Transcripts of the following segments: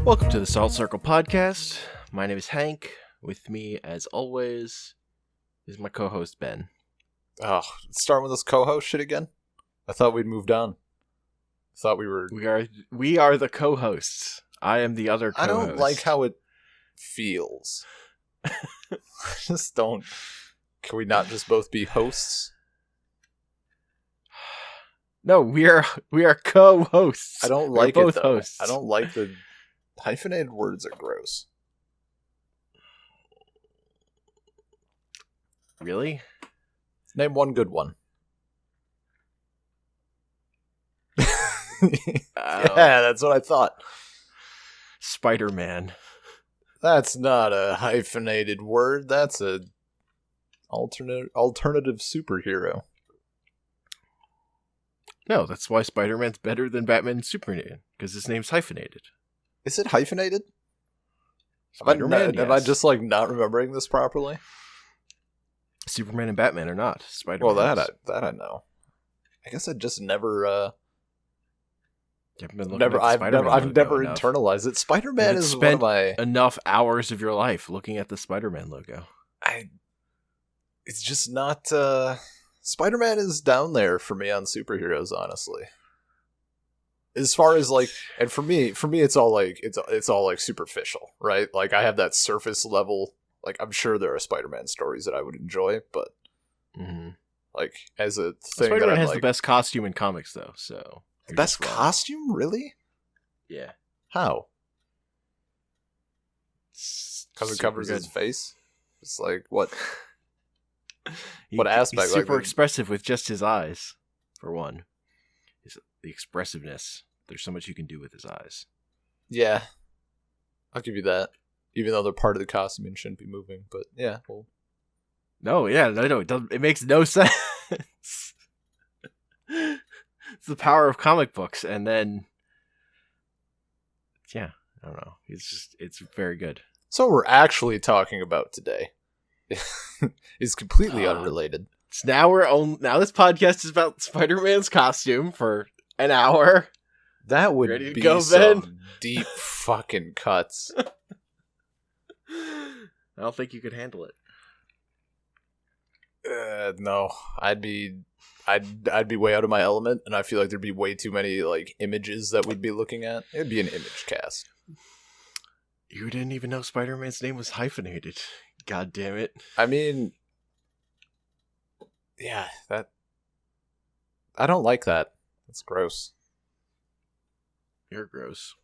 Welcome to the Salt Circle Podcast. My name is Hank. With me, as always, is my co-host Ben. Oh, starting with this co-host shit again? I thought we'd moved on. I thought we were... We are the co-hosts. I am the other co-host. I don't like how it feels. I just don't... Can we not just both be hosts? No, we are co-hosts. I don't like We're both it, though. hosts. I don't like the... Hyphenated words are gross. Really? Name one good one. Yeah, that's what I thought. Spider-Man. That's not a hyphenated word. That's a alternative superhero. No, that's why Spider-Man's better than Batman and Superman, because his name's hyphenated. Is it hyphenated? Spider-Man, Am I just like not remembering this properly? Superman and Batman are not. Spider-Man. Well, that I know. I guess I just never. I've never internalized it. Spider-Man is spent one of my enough hours of your life looking at the Spider-Man logo. It's just not. Spider-Man is down there for me on superheroes, honestly. As far as like, and for me, it's all like it's all like superficial, right? Like I have that surface level. Like I'm sure there are Spider-Man stories that I would enjoy, but like as a thing, Spider-Man has the best costume in comics, though. So the best costume, really? Yeah. How? Because it covers his face. It's like what? What aspect? He's super like expressive with just his eyes, for one. The expressiveness. There's so much you can do with his eyes. Yeah, I'll give you that. Even though they're part of the costume and shouldn't be moving, but yeah. Well, no, it doesn't. It makes no sense. It's the power of comic books, and then yeah, I don't know. It's very good. So we're actually talking about today is completely unrelated. So now this podcast is about Spider-Man's costume for an hour. That would Ready to be go, some Ben? deep fucking cuts. I don't think you could handle it. No, I'd be way out of my element, and I feel like there'd be way too many like images that we'd be looking at. It'd be an image cast. You didn't even know Spider-Man's name was hyphenated. God damn it. I mean, yeah, I don't like that. That's gross. You're gross.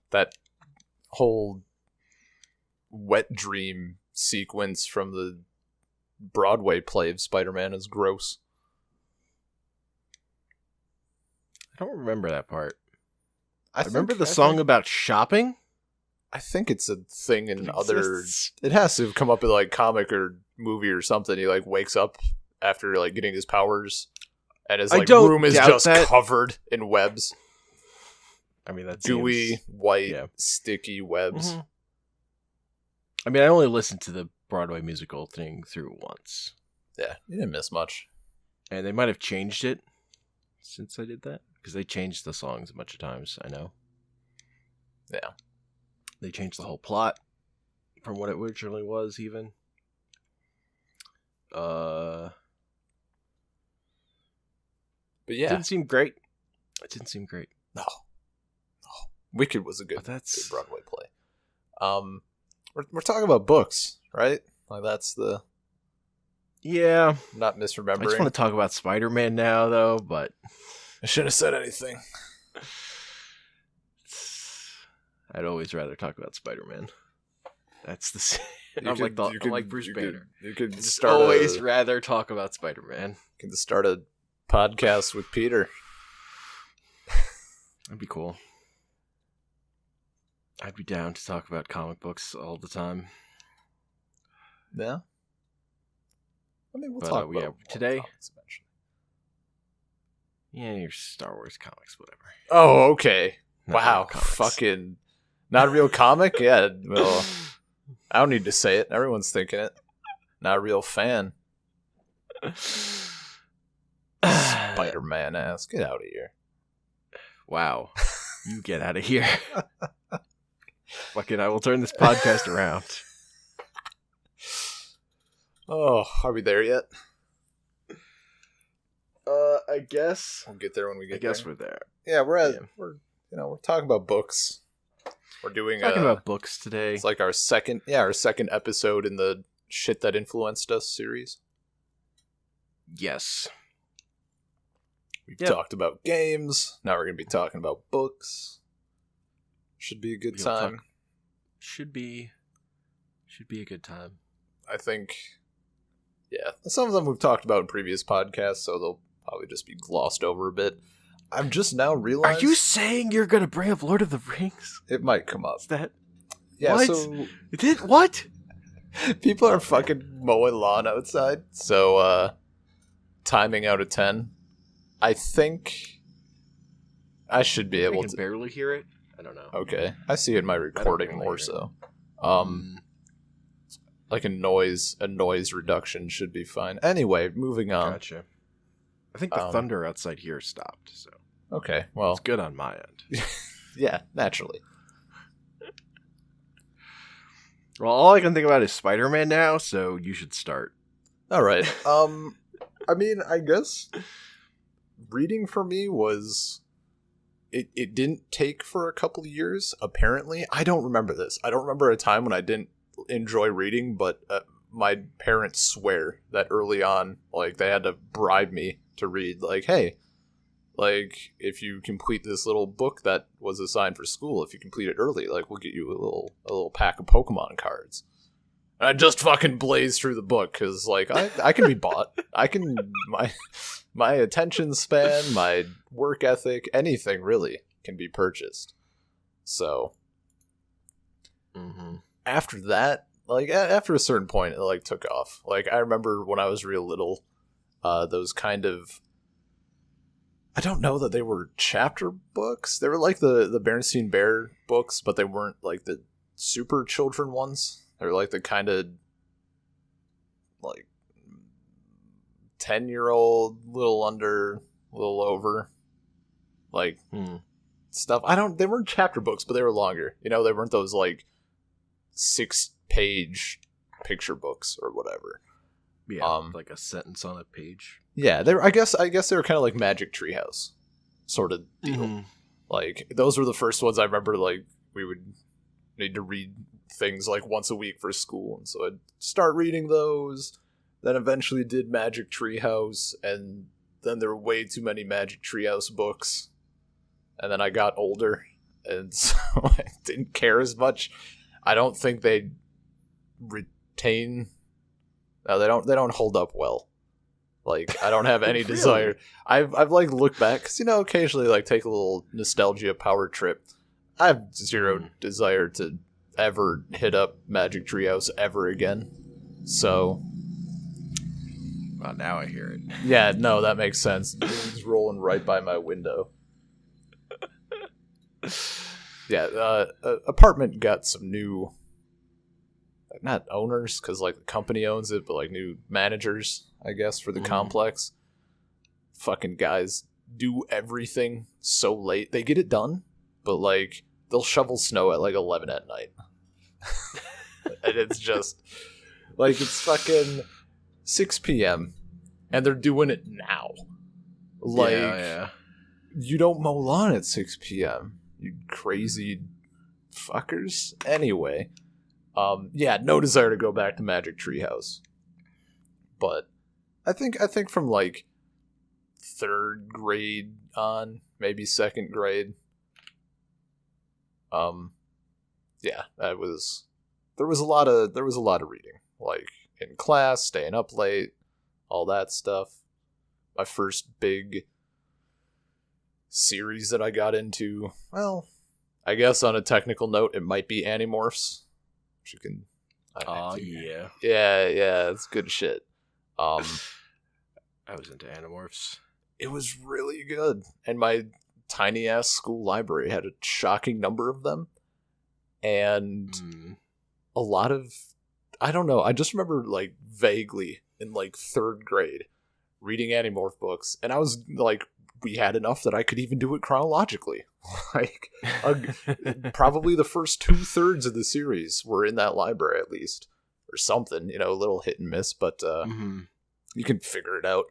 That whole wet dream sequence from the Broadway play of Spider-Man is gross. I don't remember that part. I remember the song about shopping. I think it's a thing in other... It has to have come up in like comic or movie or something. He like wakes up after like getting his powers and his like room is just covered in webs. I mean, that's gooey, white, sticky webs. Mm-hmm. I mean, I only listened to the Broadway musical thing through once. Yeah, you didn't miss much. And they might have changed it since I did that. Because they changed the songs a bunch of times, I know. Yeah. They changed the whole plot from what it originally was, even. But yeah. It didn't seem great. No. Wicked was a good good Broadway play. We're talking about books, right? Like that's the... Yeah. Not misremembering. I just want to talk about Spider-Man now, though, but... I shouldn't have said anything. I'd always rather talk about Spider-Man. That's the... I'm like Bruce Banner. You could rather talk about Spider-Man. You can start a podcast with Peter. That'd be cool. I'd be down to talk about comic books all the time. Yeah. I mean, we'll talk about today. Comics eventually. Yeah, your Star Wars comics, whatever. Oh, okay. Not wow, fucking not a real comic? Yeah, well, I don't need to say it. Everyone's thinking it. Not a real fan. Spider-Man ass. Get out of here. Wow. You get out of here. Fucking, I will turn this podcast around. Oh, are we there yet? I guess. We'll get there when we get there. I guess we're there. Yeah, we're talking about books. We're doing Talking about books today. It's like our second episode in the Shit That Influenced Us series. Yes. We've talked about games. Now we're going to be talking about books. Should be a good time. Should be a good time. I think, yeah. Some of them we've talked about in previous podcasts, so they'll probably just be glossed over a bit. I'm just now realizing... Are you saying you're going to bring up Lord of the Rings? It might come up. Is that... Yeah, what? So... What? People are fucking mowing lawn outside, so, timing out of 10. I think I should be able to... I can barely hear it. I don't know. Okay. I see it in my recording more so. Like a noise reduction should be fine. Anyway, moving on. Gotcha. I think the thunder outside here stopped, so... Okay, well... It's good on my end. Yeah, naturally. Well, all I can think about is Spider-Man now, so you should start. Alright. I mean, I guess... Reading for me was... It didn't take for a couple of years, apparently. I don't remember this. I don't remember a time when I didn't enjoy reading, but my parents swear that early on, like, they had to bribe me to read, like, hey, like, if you complete this little book that was assigned for school, if you complete it early, like, we'll get you a little pack of Pokemon cards. And I just fucking blazed through the book, because, like, I can be bought. I can, my attention span, my work ethic, anything really can be purchased. So, after that, like, after a certain point, it, like, took off. Like, I remember when I was real little, those kind of, I don't know that they were chapter books. They were like the Berenstain Bear books, but they weren't like the super children ones. They were like the kind of like 10-year-old, little under, little over, like stuff. They weren't chapter books, but they were longer. You know, they weren't those like 6-page picture books or whatever. Yeah, like a sentence on a page. Yeah, I guess they were kind of like Magic Treehouse sort of deal. Like, those were the first ones I remember, like, we would need to read things like once a week for school, and so I'd start reading those, then eventually did Magic Treehouse, and then there were way too many Magic Treehouse books, and then I got older, and so I didn't care as much. I don't think they retain... No, they don't hold up well. Like, I don't have any Really? desire. I've like looked back, because, you know, occasionally like take a little nostalgia power trip. I have zero desire to ever hit up Magic Treehouse ever again. So, well, now I hear it. Yeah, no, that makes sense. It's rolling right by my window. Yeah, apartment got some new, not owners, because like the company owns it, but like new managers, I guess, for the complex. Fucking guys do everything so late. They get it done, but like they'll shovel snow at like 11 at night. And it's just like, it's fucking 6 p.m. and they're doing it now. Like, yeah. You don't mow lawn at 6 p.m. You crazy fuckers. Anyway, yeah, no desire to go back to Magic Treehouse. But I think from like 3rd grade on, maybe 2nd grade. Yeah, there was a lot of reading, like in class, staying up late, all that stuff. My first big series that I got into, well, I guess on a technical note, it might be Animorphs. Which you can. Yeah, it's good shit. I was into Animorphs. It was really good, and my tiny ass school library had a shocking number of them, and a lot of, I don't know, I just remember like vaguely in like 3rd grade reading Animorph books, and I was like we had enough that I could even do it chronologically. Like, probably the first 2/3 of the series were in that library at least, or something. A little hit and miss, but you can figure it out.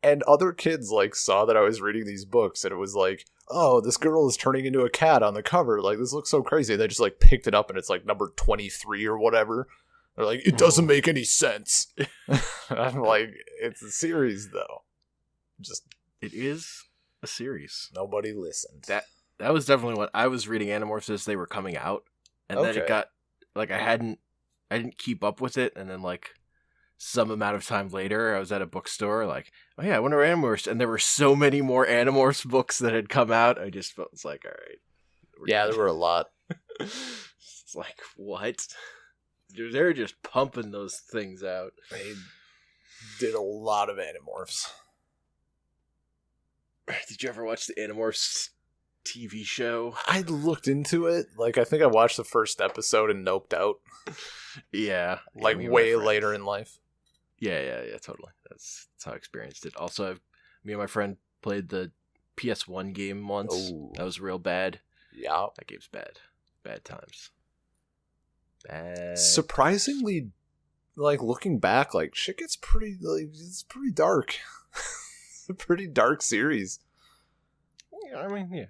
And other kids like saw that I was reading these books, and it was like, oh, this girl is turning into a cat on the cover. Like, this looks so crazy. And they just like picked it up, and it's like number 23 or whatever. They're like, it doesn't make any sense. I'm like, it's a series though. It is a series. Nobody listened. That was definitely what I was reading Animorphs as they were coming out, and then it got like I didn't keep up with it, and then like some amount of time later, I was at a bookstore like, oh yeah, I wonder Animorphs, and there were so many more Animorphs books that had come out. I just felt like, all right, yeah, there were a lot. It's like, what? They're just pumping those things out. They did a lot of Animorphs. Did you ever watch the Animorphs TV show? I looked into it. Like, I think I watched the first episode and noped out. Yeah. Like, way later in life. Yeah, totally. That's how I experienced it. Also, me and my friend played the PS1 game once. Oh. That was real bad. Yeah. That game's bad. Bad times. Bad. Surprisingly, like, looking back, like, shit gets pretty, like, it's pretty dark. It's a pretty dark series. Yeah, I mean, yeah.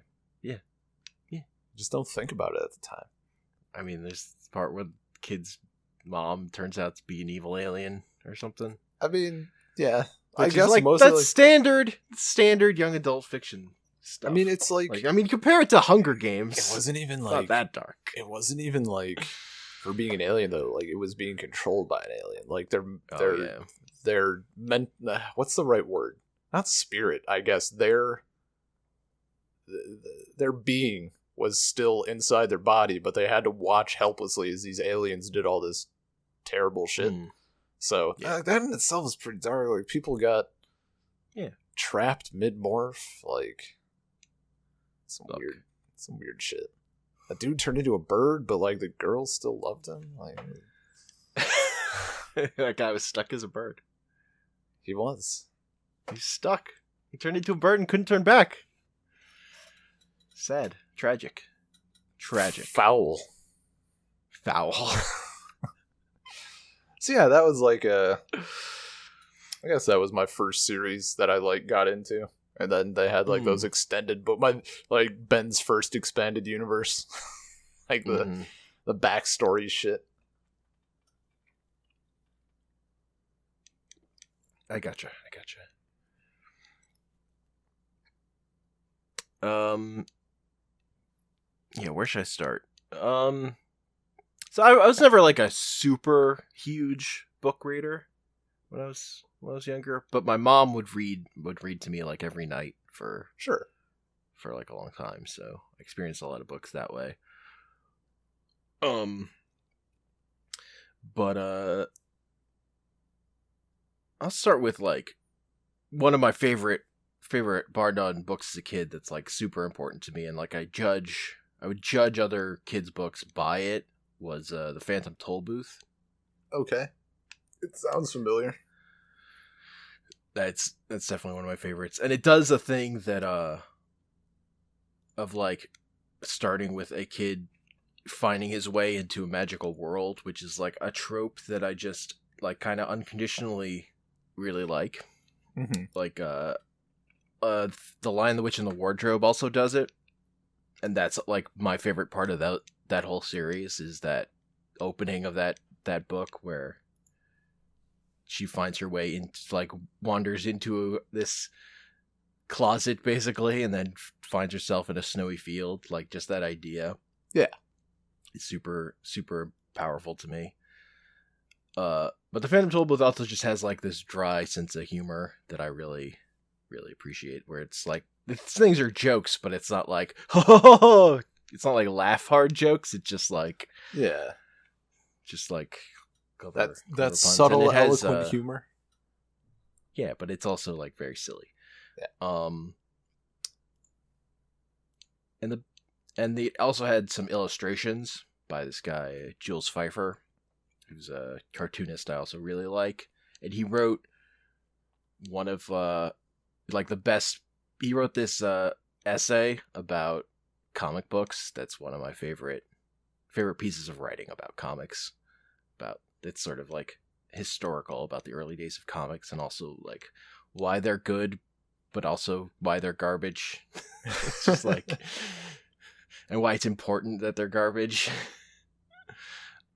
Just don't think about it at the time. I mean, there's the part where the kid's mom turns out to be an evil alien or something. I mean, yeah. Which I guess like, mostly that's standard young adult fiction stuff. I mean, it's like compare it to Hunger Games. It wasn't even it's like not that dark. It wasn't even like for being an alien though. Like, it was being controlled by an alien. Like, they're meant. What's the right word? Not spirit, I guess. Their being was still inside their body, but they had to watch helplessly as these aliens did all this terrible shit. So that in itself is pretty dark. Like, people got trapped mid-morph. Like, some weird shit. A dude turned into a bird, but like the girl still loved him. Like, that guy was stuck as a bird. He was. He's stuck. He turned into a bird and couldn't turn back. Sad. Tragic. Foul. So yeah, that was like I guess that was my first series that I like got into. And then they had like those extended like Ben's first expanded universe. Like the backstory shit. I gotcha. Yeah, where should I start? So I was never like a super huge book reader when I was younger, but my mom would read to me like every night for like a long time, so I experienced a lot of books that way. But I'll start with like one of my favorite bar none books as a kid that's like super important to me, and like I would judge other kids' books by it, was The Phantom Tollbooth. Okay. It sounds familiar. That's definitely one of my favorites. And it does a thing that of like starting with a kid finding his way into a magical world, which is like a trope that I just like kind of unconditionally really like. Mm-hmm. Like The Lion, the Witch, and the Wardrobe also does it. And that's like my favorite part of that whole series, is that opening of that book where she finds her way into, like, wanders into this closet basically, and then finds herself in a snowy field. Like, just that idea. Yeah. It's super, super powerful to me. But The Phantom Tollbooth also just has like this dry sense of humor that I really, really appreciate, where it's like, these things are jokes, but it's not like, oh, it's not like laugh hard jokes. It's just like, just like that's subtle, eloquent humor. Yeah, but it's also like very silly. Yeah. And they also had some illustrations by this guy Jules Pfeiffer, who's a cartoonist I also really like, and he wrote one of like the best he wrote this essay about comic books. That's one of my favorite pieces of writing about comics. About it's sort of like historical about the early days of comics, and also like why they're good, but also why they're garbage. It's just like, and why it's important that they're garbage.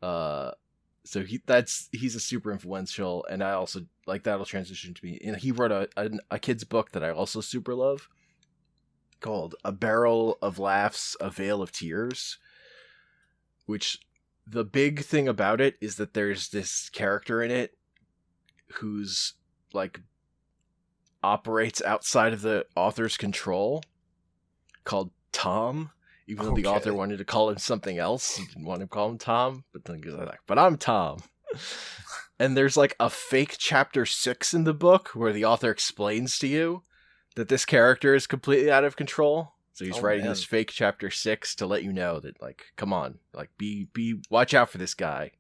So he's a super influential, and I also like that'll transition to me. And he wrote a kid's book that I also super love, called A Barrel of Laughs, A Veil of Tears, which the big thing about it is that there's this character in it who's like operates outside of the author's control, called Tom, even though the author wanted to call him something else. He didn't want to call him Tom, but then he's like, but I'm Tom. And there's like a fake chapter 6 in the book where the author explains to you that this character is completely out of control. So he's writing this fake chapter 6 to let you know that, like, come on, like, watch out for this guy.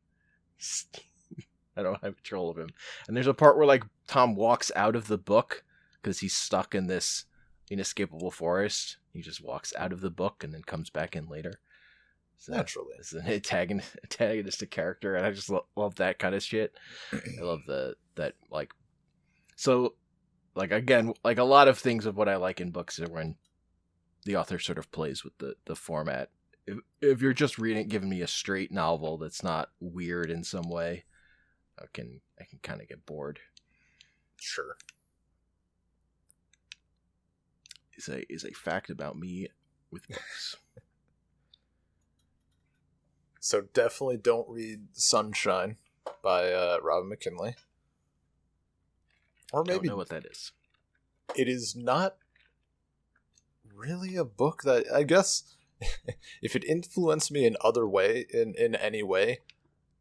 I don't have control of him. And there's a part where, like, Tom walks out of the book because he's stuck in this inescapable forest. He just walks out of the book and then comes back in later. So naturally, it's an antagonistic character, and I just love that kind of shit. I love that like, so, like, again, like a lot of things of what I like in books are when the author sort of plays with the format. If you're just giving me a straight novel that's not weird in some way, I can kind of get bored. Sure. Is a fact about me with books. So definitely don't read Sunshine by Robin McKinley. Or maybe I don't know what that is. It is not really a book that, I guess, if it influenced me in any way,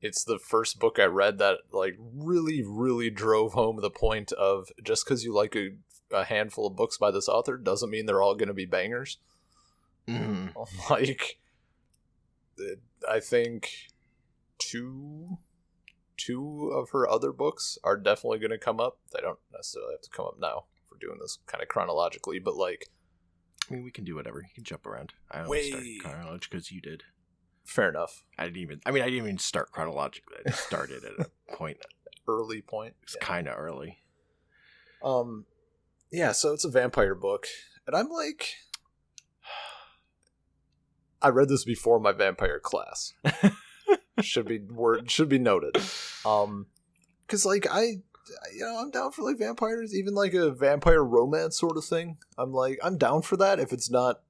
it's the first book I read that like really, really drove home the point of just because you like a handful of books by this author doesn't mean they're all going to be bangers. Mm-hmm. Like, I think two of her other books are definitely going to come up. They don't necessarily have to come up now. We're doing this kind of chronologically, but like, I mean, we can do whatever. You can jump around. I only started chronologically because you did. Fair enough. I didn't even start chronologically. I just started at a point. Early point. It's kind of early. Yeah, so it's a vampire book. And I'm like, I read this before my vampire class. should be noted. Cause like I'm down for like vampires, even like a vampire romance sort of thing. I'm down for that if it's not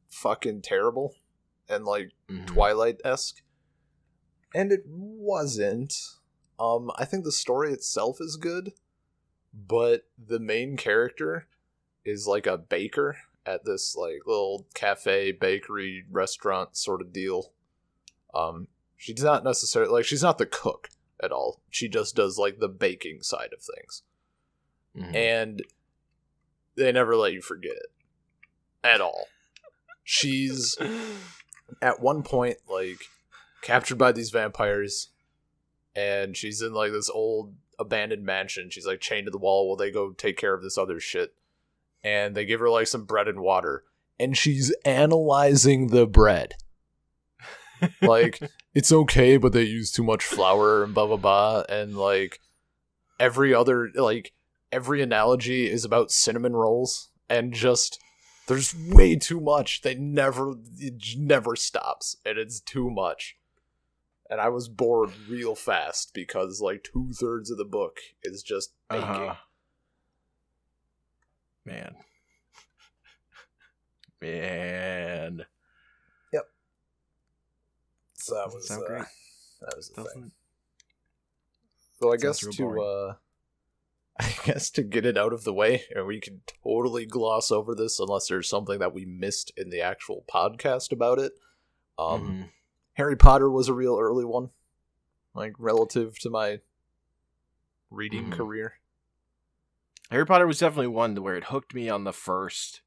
fucking terrible and like Twilight-esque. And it wasn't. I think the story itself is good, but the main character is like a baker at this like little cafe, bakery, restaurant sort of deal. She's not necessarily like, she's not the cook at all. She just does like the baking side of things. Mm-hmm. And they never let you forget it at all. She's at one point like captured by these vampires, and she's in like this old abandoned mansion. She's like chained to the wall while they go take care of this other shit. And they give her like some bread and water, and she's analyzing the bread. Like, it's okay, but they use too much flour and blah blah blah, and like every analogy is about cinnamon rolls, and just there's way too much. It never stops, and it's too much. And I was bored real fast because like 2/3 of the book is just baking. Man. Yep. So that was great. That was the thing. So I guess to get it out of the way, and we can totally gloss over this unless there's something that we missed in the actual podcast about it. Harry Potter was a real early one, like relative to my reading career. Harry Potter was definitely one where it hooked me on the first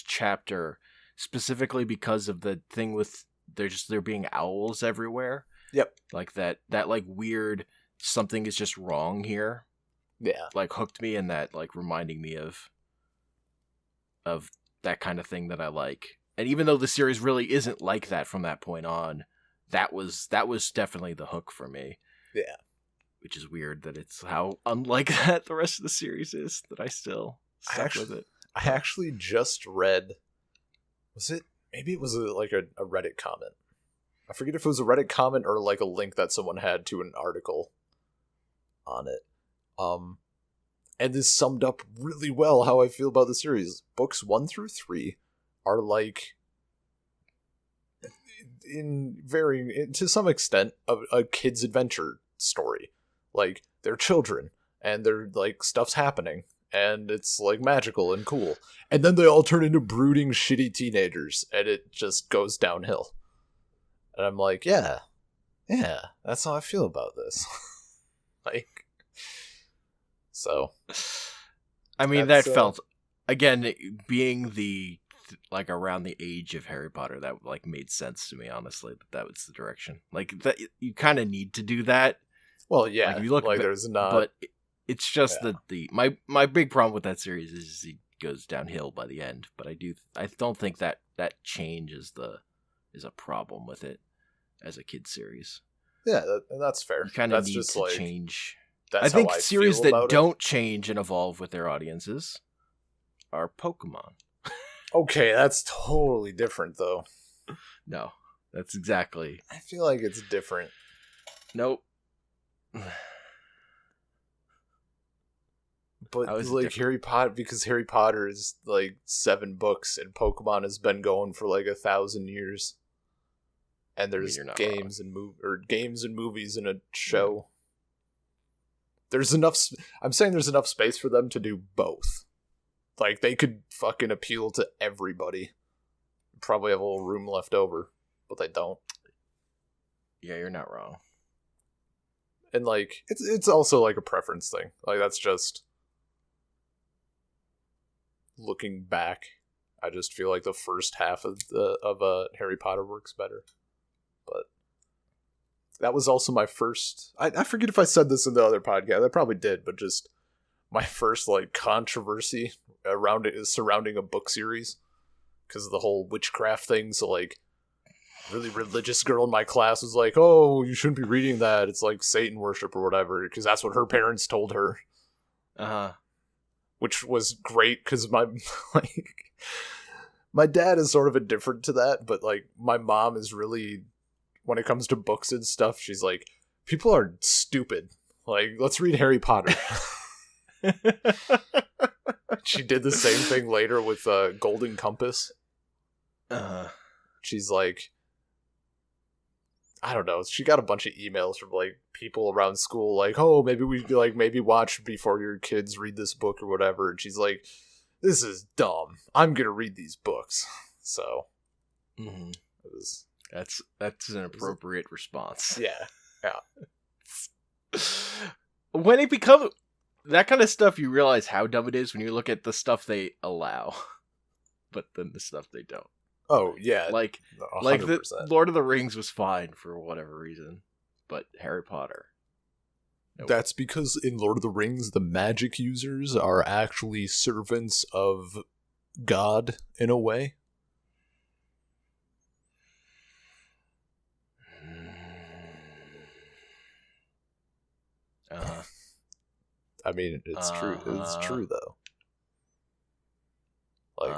chapter, specifically because of the thing with there being owls everywhere. Yep. Like that like weird something is just wrong here. Yeah. Like hooked me, and that like reminding me of of that kind of thing that I like. And even though the series really isn't like that from that point on, that was definitely the hook for me. Yeah. Which is weird that it's how unlike that the rest of the series is, that I still stuck with it. I actually just read, maybe it was a Reddit comment. I forget if it was a Reddit comment or like a link that someone had to an article on it. And this summed up really well how I feel about the series. Books 1 through 3 are like, to some extent, a kid's adventure story. Like, they're children, and they're like, stuff's happening, and it's like magical and cool. And then they all turn into brooding, shitty teenagers, and it just goes downhill. And I'm like, yeah, that's how I feel about this. Like, so. I mean, that felt, again, being like around the age of Harry Potter, that like made sense to me, honestly, that was the direction. Like, that you kind of need to do that. Well, yeah, like, if you look like there's not, but it's just that my big problem with that series is he goes downhill by the end. But I don't think that change is a problem with it as a kid series. Yeah, that's fair. You kind of need to change. I think series that don't change and evolve with their audiences are Pokemon. Okay, that's totally different, though. No, that's exactly. I feel like it's different. Nope. But like Harry Potter, because Harry Potter is like 7 books, and Pokemon has been going for like 1,000 years, and there's games and movies and a show. There's enough. I'm saying there's enough space for them to do both. Like, they could fucking appeal to everybody. Probably have a little room left over, but they don't. Yeah, you're not wrong. And like, it's also like a preference thing. Like, that's just looking back. I just feel like the first half of Harry Potter works better. But that was also my first. I forget if I said this in the other podcast. I probably did, but just my first like controversy around it is surrounding a book series because of the whole witchcraft thing. So like, really religious girl in my class was like, "Oh, you shouldn't be reading that. It's like Satan worship or whatever," because that's what her parents told her. Which was great because my dad is sort of indifferent to that, but like my mom is really, when it comes to books and stuff, she's like, people are stupid. Like, let's read Harry Potter. She did the same thing later with Golden Compass. She's like, I don't know. She got a bunch of emails from like people around school, like, "Oh, maybe we maybe watch before your kids read this book or whatever." And she's like, "This is dumb. I'm gonna read these books." So, that's an appropriate response. Yeah. When it becomes that kind of stuff, you realize how dumb it is when you look at the stuff they allow, but then the stuff they don't. Oh, yeah. 100%. Like the Lord of the Rings was fine for whatever reason, but Harry Potter. Nope. That's because in Lord of the Rings, the magic users are actually servants of God in a way. I mean, it's true. It's true, though. Like,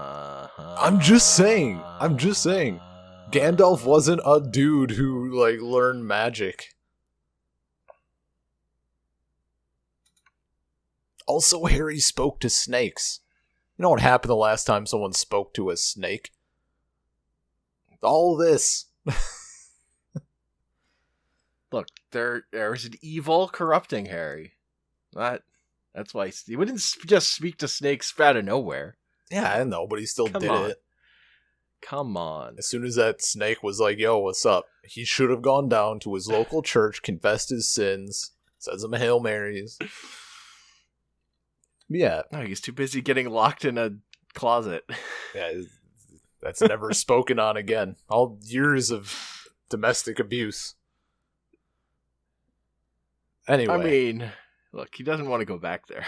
I'm just saying. Gandalf wasn't a dude who, like, learned magic. Also, Harry spoke to snakes. You know what happened the last time someone spoke to a snake? All this. Look, there's an evil corrupting Harry. That's why he wouldn't just speak to snakes out of nowhere. Yeah, I know, but he still did it. Come on. As soon as that snake was like, "Yo, what's up?" he should have gone down to his local church, confessed his sins, said some Hail Marys. Yeah. No, he's too busy getting locked in a closet. Yeah, that's never spoken on again. All years of domestic abuse. Anyway. I mean, look, he doesn't want to go back there.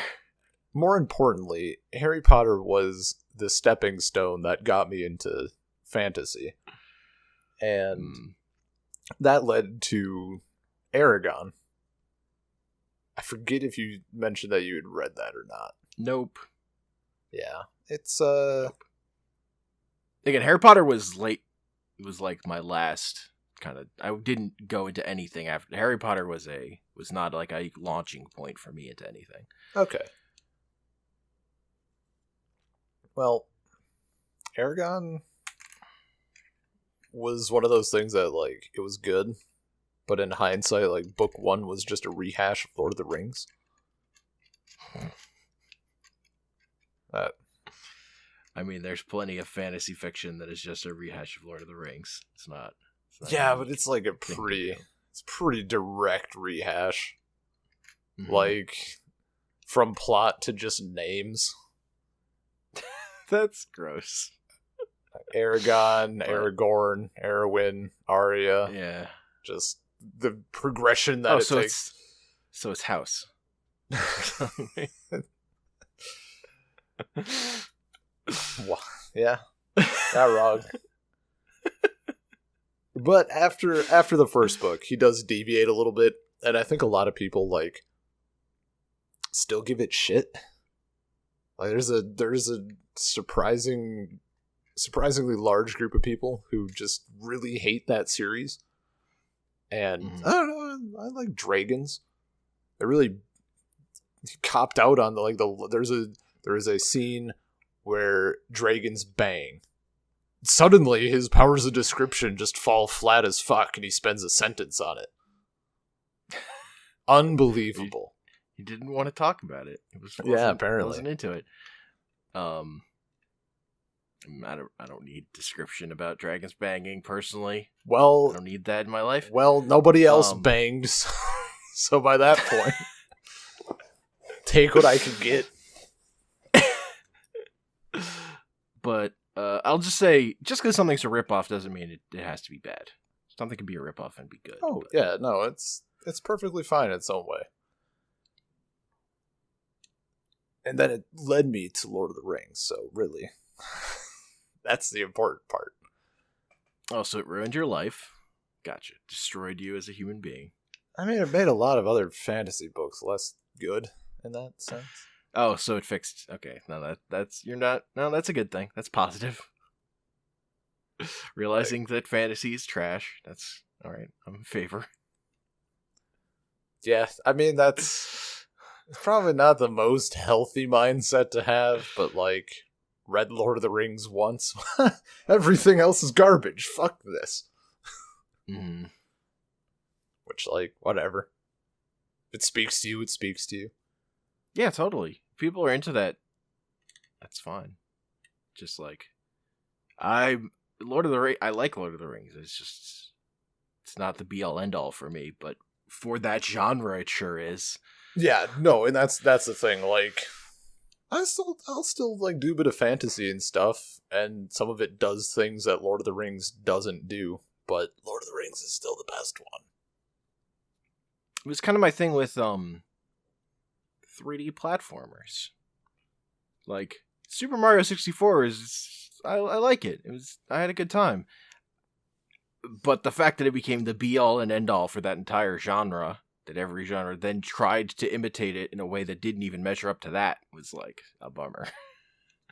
more importantly, Harry Potter was the stepping stone that got me into fantasy. And that led to Aragon. I forget if you mentioned that you had read that or not. Nope. Yeah. It's Again, Harry Potter was late. It was like my last kind of. I didn't go into anything after Harry Potter was not like a launching point for me into anything. okay. Well, Aragon was one of those things that, like, it was good, but in hindsight, like, book 1 was just a rehash of Lord of the Rings. I mean, there's plenty of fantasy fiction that is just a rehash of Lord of the Rings. It's not yeah, but it's like it's pretty direct rehash. Mm-hmm. Like, from plot to just names. That's gross. Aragon, Aragorn, Arwen, Arya. Yeah. Just the progression that it takes. So it's House. Yeah. Not wrong. But after the first book, he does deviate a little bit, and I think a lot of people, like, still give it shit. Like, there's a surprisingly large group of people who just really hate that series. And I don't know, I like dragons. I really copped out on there is a scene where dragons bang. Suddenly his powers of description just fall flat as fuck, and he spends a sentence on it. Unbelievable. He didn't want to talk about it. Apparently wasn't into it. I don't need description about dragons banging personally. Well, I don't need that in my life. Well, nobody else banged, so by that point, take what I can get. But I'll just say, just because something's a ripoff doesn't mean it has to be bad. Something can be a ripoff and be good. Oh, yeah, no, it's perfectly fine in its own way. And then it led me to Lord of the Rings, so really, that's the important part. Oh, so it ruined your life. Gotcha. Destroyed you as a human being. I mean, it made a lot of other fantasy books less good in that sense. Oh, so it fixed. Okay, no, that's a good thing. That's positive. Realizing that fantasy is trash. That's all right. I'm in favor. Yeah, I mean, that's probably not the most healthy mindset to have, but, like, read Lord of the Rings once. Everything else is garbage. Fuck this. Mm-hmm. Which, like, whatever. If it speaks to you, it speaks to you. Yeah, totally. If people are into that, that's fine. Just like, I like Lord of the Rings. It's not the be all end all for me, but for that genre, it sure is. Yeah, no, and that's the thing. Like, I'll still like do a bit of fantasy and stuff, and some of it does things that Lord of the Rings doesn't do. But Lord of the Rings is still the best one. It was kind of my thing with 3D platformers. Like, Super Mario 64 I like it. I had a good time. But the fact that it became the be all and end all for that entire genre, that every genre then tried to imitate it in a way that didn't even measure up to that, was like a bummer.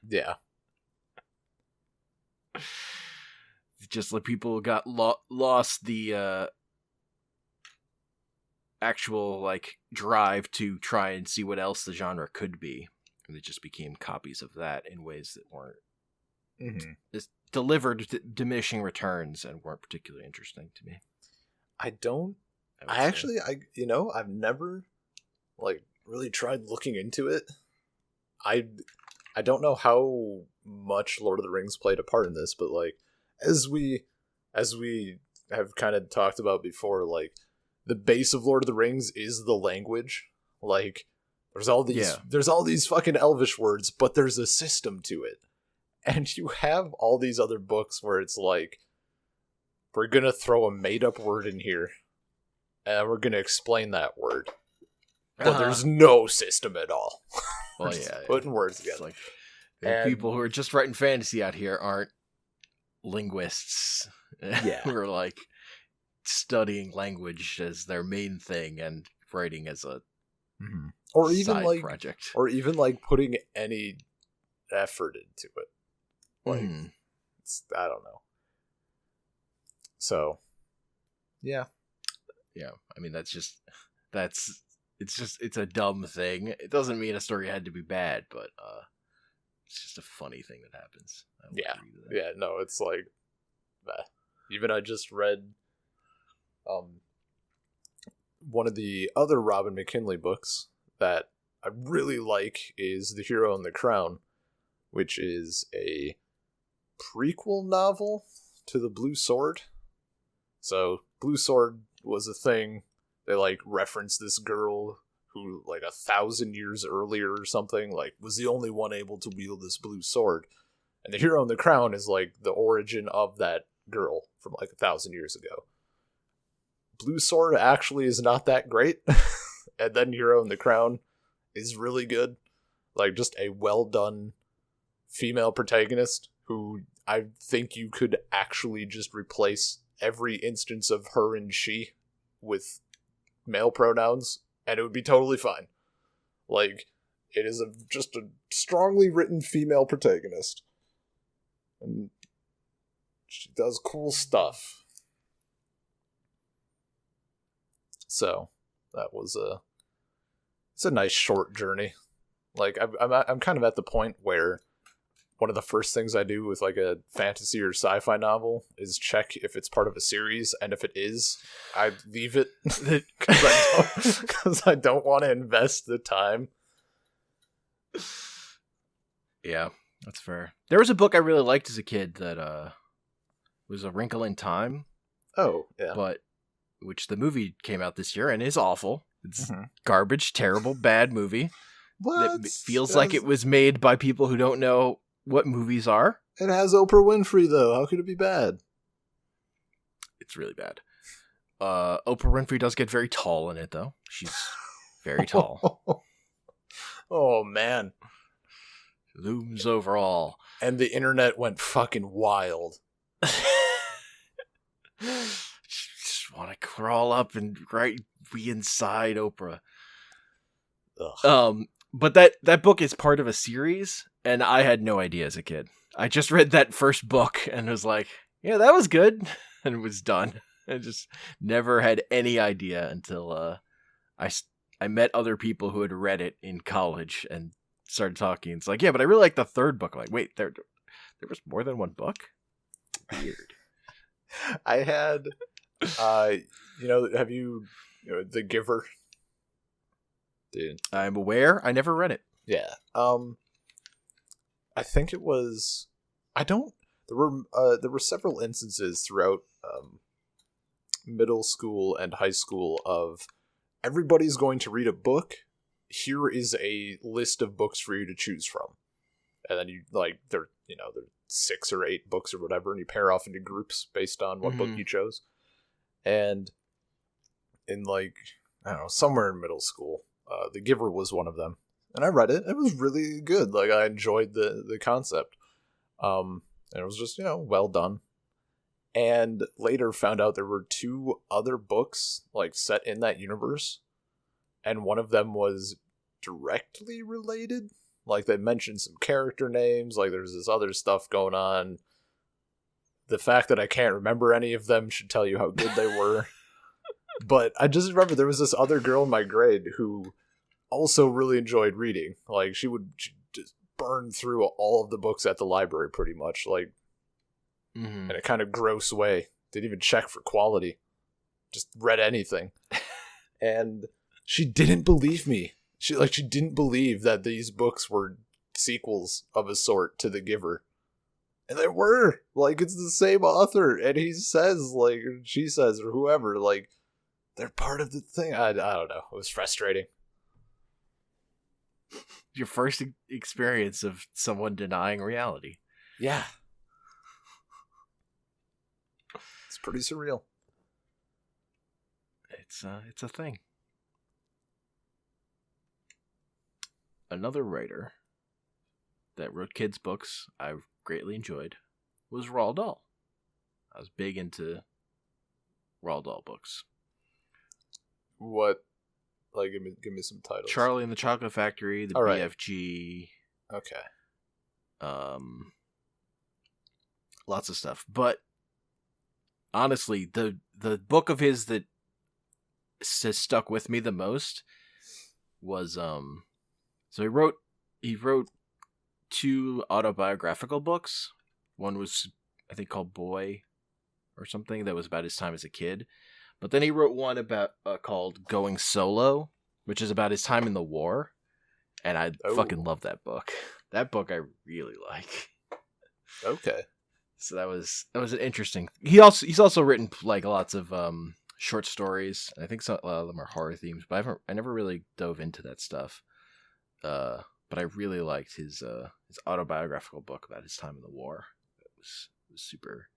Yeah. Just like people got lost the actual like drive to try and see what else the genre could be, and it just became copies of that in ways that weren't delivered diminishing returns and weren't particularly interesting to me. I've never like really tried looking into it. I don't know how much Lord of the Rings played a part in this, but like as we have kind of talked about before, like the base of Lord of the Rings is the language. Like there's all these fucking Elvish words, but there's a system to it. And you have all these other books where it's like, we're gonna throw a made up word in here, and we're gonna explain that word. but there's no system at all. Well, Just yeah, putting words it's together. like the people who are just writing fantasy out here aren't linguists. Yeah. Who are like studying language as their main thing and writing as a or even side like project, or even like putting any effort into it. Like I don't know. So yeah. I mean, it's a dumb thing. It doesn't mean a story had to be bad, but it's just a funny thing that happens. Yeah, no, it's like even I just read one of the other Robin McKinley books that I really like is The Hero and the Crown, which is a prequel novel to The Blue Sword. So Blue Sword was a thing. They like reference this girl who like 1,000 years earlier or something like was the only one able to wield this blue sword. And The Hero and the Crown is like the origin of that girl from like 1,000 years ago. Blue Sword actually is not that great. And then Hero and the Crown is really good. Like just a well done female protagonist who I think you could actually just replace every instance of her and she with male pronouns and it would be totally fine. Like it is just a strongly written female protagonist. And she does cool stuff. So it's a nice short journey. Like I'm kind of at the point where one of the first things I do with like a fantasy or sci-fi novel is check if it's part of a series, and if it is, I leave it because I don't want to invest the time. Yeah, that's fair. There was a book I really liked as a kid that was A Wrinkle in Time. Oh, yeah. But which the movie came out this year and is awful. It's garbage, terrible, bad movie. What? It feels like it was made by people who don't know what movies are. It has Oprah Winfrey, though. How could it be bad? It's really bad. Oprah Winfrey does get very tall in it, though. She's very tall. Oh, man. Looms over all. And the internet went fucking wild. Just want to crawl up and be inside Oprah. Ugh. But that book is part of a series, and I had no idea as a kid. I just read that first book and was like, yeah, that was good, and was done. I just never had any idea until I met other people who had read it in college and started talking. It's like, yeah, but I really like the third book. I'm like, wait, there was more than one book? Weird. I had, have you The Giver? Dude. I'm aware. I never read it. Yeah. I think it was. There were several instances throughout middle school and high school of everybody's going to read a book. Here is a list of books for you to choose from, and then you they're 6 or 8 books or whatever, and you pair off into groups based on what book you chose. And in somewhere in middle school. The Giver was one of them, and I read it. It was really good. Like I enjoyed the concept, and it was just well done. And later found out there were 2 other books like set in that universe, and one of them was directly related. Like they mentioned some character names. Like there's this other stuff going on. The fact that I can't remember any of them should tell you how good they were. But I just remember there was this other girl in my grade who also really enjoyed reading. Like she just burn through all of the books at the library pretty much, like in a kind of gross way. Didn't even check for quality. Just read anything. And she didn't believe me. She didn't believe that these books were sequels of a sort to The Giver. And they were. Like it's the same author, and he says she says or whoever they're part of the thing. I don't know. It was frustrating. Your first experience of someone denying reality. Yeah. It's pretty surreal. It's a thing. another writer that wrote kids' books I greatly enjoyed was Roald Dahl. I was big into Roald Dahl books. What? Like, give me some titles. Charlie and the Chocolate Factory, the All right. BFG. Okay. Lots of stuff. But honestly, the book of his that stuck with me the most was so he wrote 2 autobiographical books. One was, I think, called Boy or something, that was about his time as a kid. But then he wrote one about called Going Solo, which is about his time in the war. And I fucking love that book. That book I really like. Okay. So that was an interesting. He's also written like lots of short stories. I think a lot of them are horror themes, but I never really dove into that stuff. But I really liked his autobiographical book about his time in the war. It was super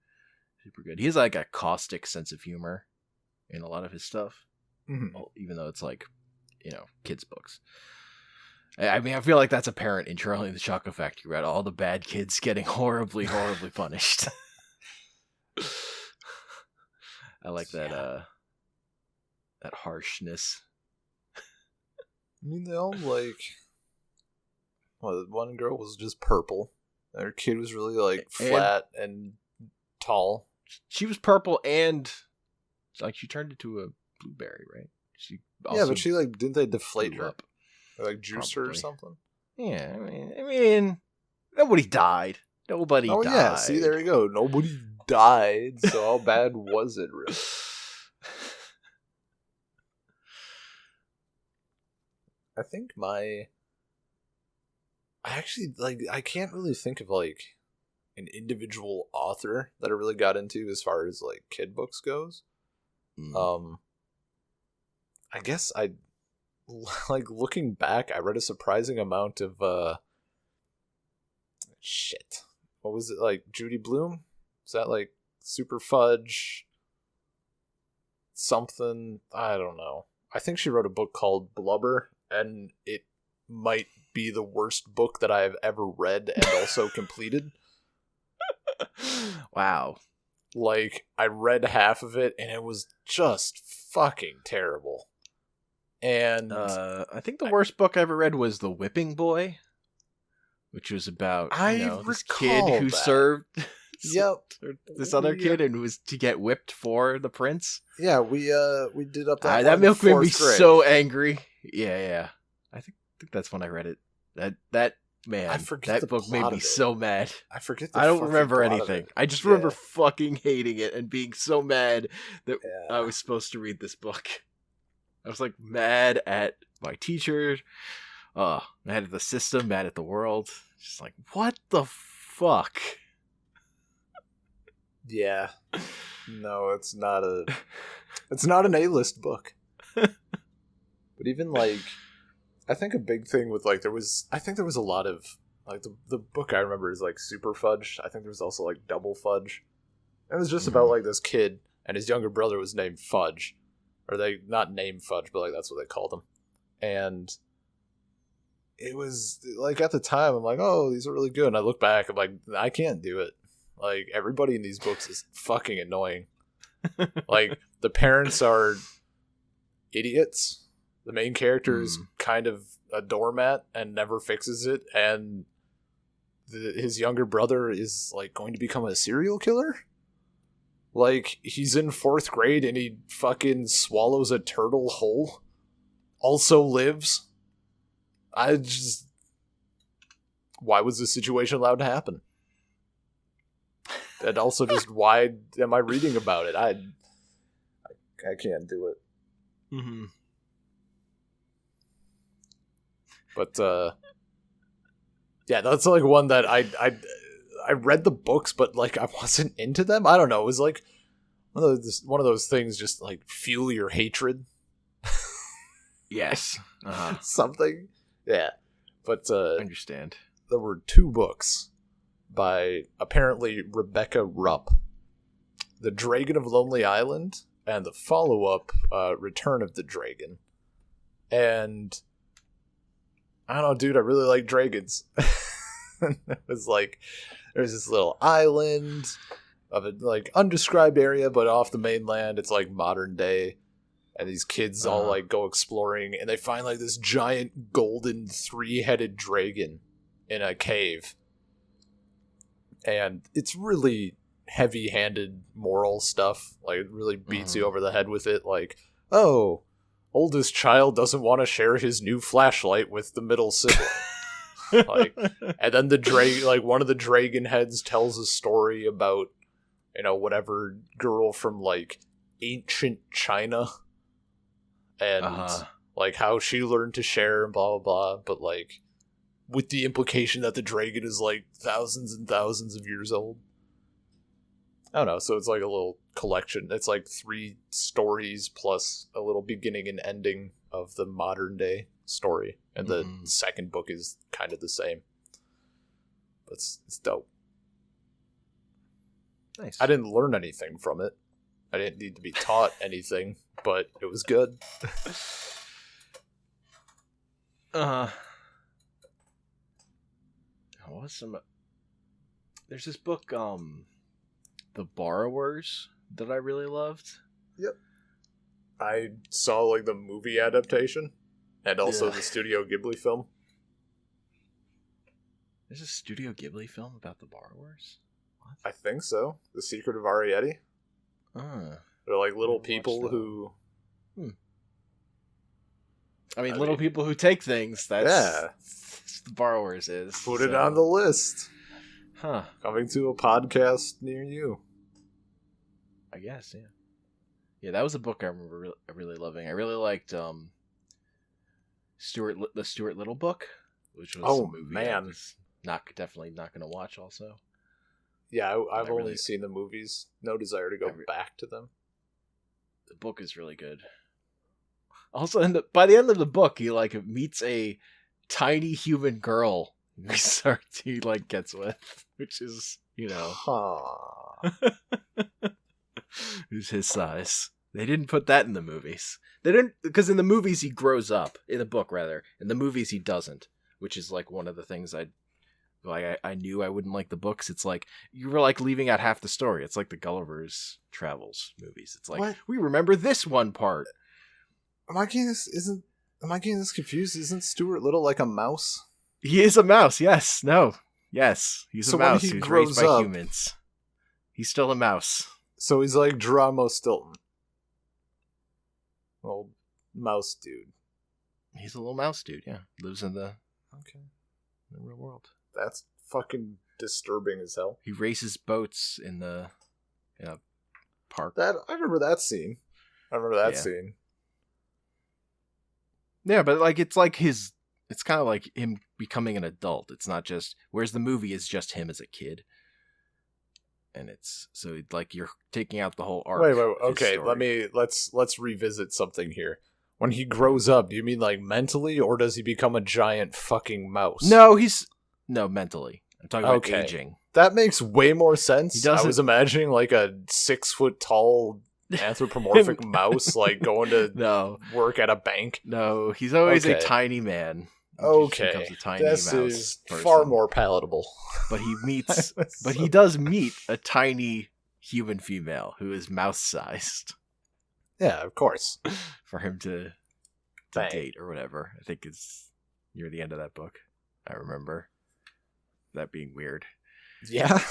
good. He has like a caustic sense of humor in a lot of his stuff, even though it's like, kids' books. I mean, I feel like that's apparent in Charlie and the Chocolate Factory, right? All the bad kids getting horribly punished. I like that that harshness. I mean, they all like. Well, one girl was just purple. Her kid was really like flat and tall. She was purple and like she turned into a blueberry, right? But she like didn't they deflate her up? Or, like juice her or something? Yeah, I mean, nobody died. Nobody died. Yeah, see, there you go. Nobody died, so how bad was it, really? I think I actually, like, I can't really think of, like, an individual author that I really got into as far as, like, kid books goes. I guess like, looking back, I read a surprising amount of, what was it, like, Judy Blume? Is that, like, Super Fudge? Something? I don't know. I think she wrote a book called Blubber, and it might be the worst book that I have ever read and also completed. Wow. Like, I read half of it, and it was just fucking terrible. And I think the worst book I ever read was The Whipping Boy, which was about this kid who served this other kid and was to get whipped for the prince. Yeah, we did up that. That milk made me so angry. Yeah. I think that's when I read it. That man, I forget that book made me so mad. I forget. I don't remember anything. I just remember fucking hating it and being so mad that I was supposed to read this book. I was like mad at my teacher, mad at the system, mad at the world. Just like, what the fuck? Yeah. No, it's not an A-list book. But even like, I think a big thing with like, there was a lot of like the book I remember is like Super Fudge. I think there was also like Double Fudge. It was just about like this kid and his younger brother was named Fudge. Or they not named Fudge, but like that's what they called him. And it was like at the time I'm like, oh, these are really good. And I look back, I'm like, I can't do it. Like everybody in these books is fucking annoying. Like the parents are idiots. The main character is kind of a doormat and never fixes it, and his younger brother is like going to become a serial killer. Like, he's in 4th grade and he fucking swallows a turtle whole. Also lives. Why was this situation allowed to happen? And also just, why am I reading about it? I can't do it. Mm-hmm. But, yeah, that's like one that I read the books, but like I wasn't into them. I don't know. It was like one of those things, just like fuel your hatred. Yes. Something. Yeah. But I understand. There were 2 books by apparently Rebecca Rupp. The Dragon of Lonely Island and the follow-up Return of the Dragon. And I don't know, dude, I really like dragons. It was like, there's this little island of a like undescribed area, but off the mainland, it's like modern day. And these kids all like go exploring, and they find like this giant golden 3-headed dragon in a cave. And it's really heavy-handed moral stuff. Like, it really beats you over the head with it. Like, oh, oldest child doesn't want to share his new flashlight with the middle sibling. Like, and then one of the dragon heads tells a story about, whatever girl from like ancient China, and like how she learned to share and blah blah blah. But like, with the implication that the dragon is like thousands and thousands of years old. I don't know. So it's like a little collection. It's like 3 stories plus a little beginning and ending of the modern day story. And the second book is kind of the same. But it's dope. Nice. I didn't learn anything from it. I didn't need to be taught anything, but it was good. There's this book, The Borrowers, that I really loved. Yep. I saw like the movie adaptation and also the Studio Ghibli film. There's a Studio Ghibli film about The Borrowers? What? I think so. The Secret of Arrietty. They're like little people who... I mean, little people who take things. That's The Borrowers is. Put it on the list. Huh. Coming to a podcast near you. I guess, yeah. Yeah, that was a book I remember really loving. I really liked the Stuart Little book, which was a movie I was definitely not going to watch also. Yeah, I've only seen the movies. No desire to go back to them. The book is really good. Also, by the end of the book, he like meets a tiny human girl he gets with, which is, who's his size. They didn't put that in the movies. They didn't, because in the movies he grows up. In the book, rather. In the movies he doesn't, which is like one of the things I knew I wouldn't like the books. It's like you were like leaving out half the story. It's like the Gulliver's Travels movies. It's like, what? We remember this one part. Am I getting this confused? Isn't Stuart Little like a mouse? He is a mouse. Yes. No. Yes. He's a mouse who's raised by humans. He's still a mouse. So he's like Geronimo Stilton. Old mouse dude. He's a little mouse dude, yeah. Lives in the real world. That's fucking disturbing as hell. He races boats in a park. I remember that scene. Scene. Yeah, but like it's kind of like him becoming an adult. It's not just, whereas the movie is just him as a kid. And it's so like you're taking out the whole arc. Wait. Okay, let's revisit something here. When he grows up, do you mean like mentally, or does he become a giant fucking mouse? No, mentally. I'm talking about aging. That makes way more sense. I was imagining like a 6 foot tall anthropomorphic mouse like going to work at a bank. No, he's always a tiny man. Okay, this is far more palatable. But he does meet a tiny human female who is mouse-sized. Yeah, of course. For him to date or whatever. I think it's near the end of that book. I remember that being weird. Yeah.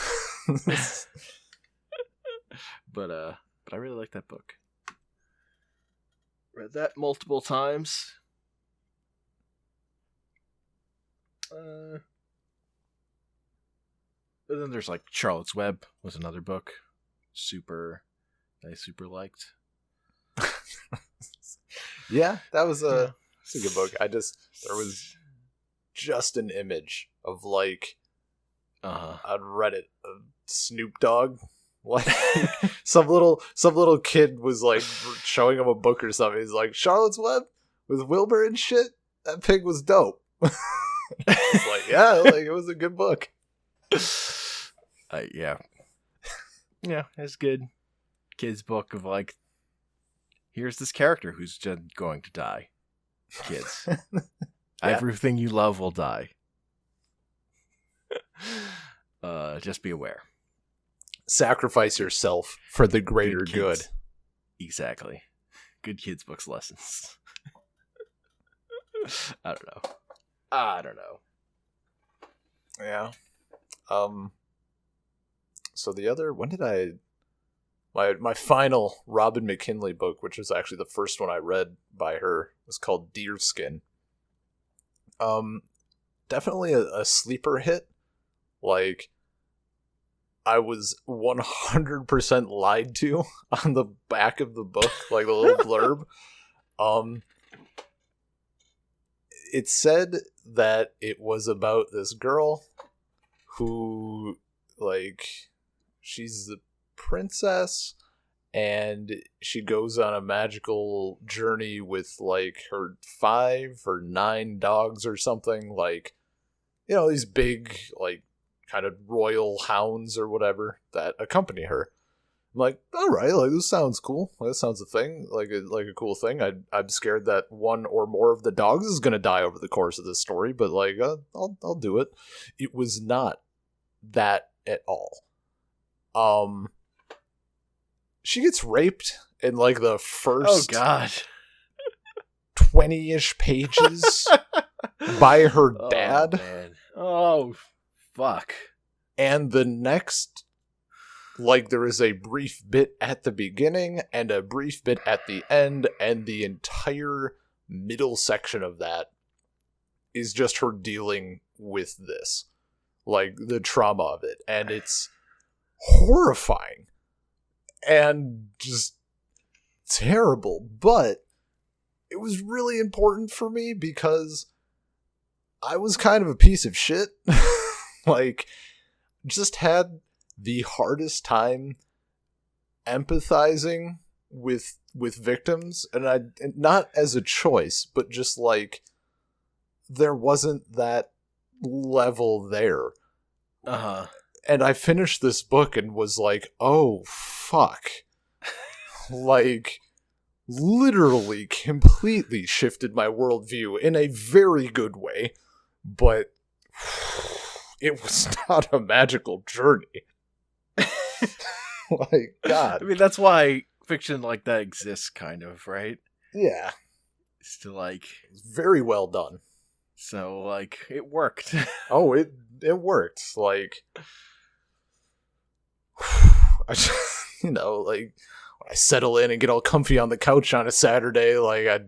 But I really like that book. Read that multiple times. And then there's like Charlotte's Web was another book. I super liked. Yeah, that was a good book. There was just an image of like on Reddit of Snoop Dogg. Like some little kid was like showing him a book or something. He's like, Charlotte's Web with Wilbur and shit. That pig was dope. It's like, yeah, like it was a good book. Yeah, it's good. Kids book of like, here's this character who's just going to die. Kids. Yeah. Everything you love will die. Just be aware. Sacrifice yourself for the greater good. Exactly. Good kids books lessons. I don't know. Yeah. So the other, when did my final Robin McKinley book, which was actually the first one I read by her, was called Deerskin. Definitely a sleeper hit. Like, I was 100% lied to on the back of the book, like the little blurb. It said that it was about this girl who, like, she's the princess and she goes on a magical journey with, like, her 5 or 9 dogs or something, like, you know, these big, like, kind of royal hounds or whatever that accompany her. I'm like, all right, like, this sounds cool. Like, this sounds a thing, like a cool thing. I'm scared that one or more of the dogs is gonna die over the course of this story, but like, I'll do it. It was not that at all. She gets raped in like the first 20-ish pages by her dad. Oh, man. Oh, fuck. And the next, like, there is a brief bit at the beginning and a brief bit at the end, and the entire middle section of that is just her dealing with this. Like, the trauma of it. And it's horrifying. And just terrible. But it was really important for me because I was kind of a piece of shit. Like, just had the hardest time empathizing with victims, and not as a choice, but just like there wasn't that level there. And I finished this book and was like, oh fuck. Like, literally completely shifted my worldview in a very good way, but it was not a magical journey. Like, God. I mean, that's why fiction like that exists, kind of, right? Yeah. It's to, like... very well done. So, like, it worked. Oh, it worked. Like, I just, you know, like, when I settle in and get all comfy on the couch on a Saturday, like, I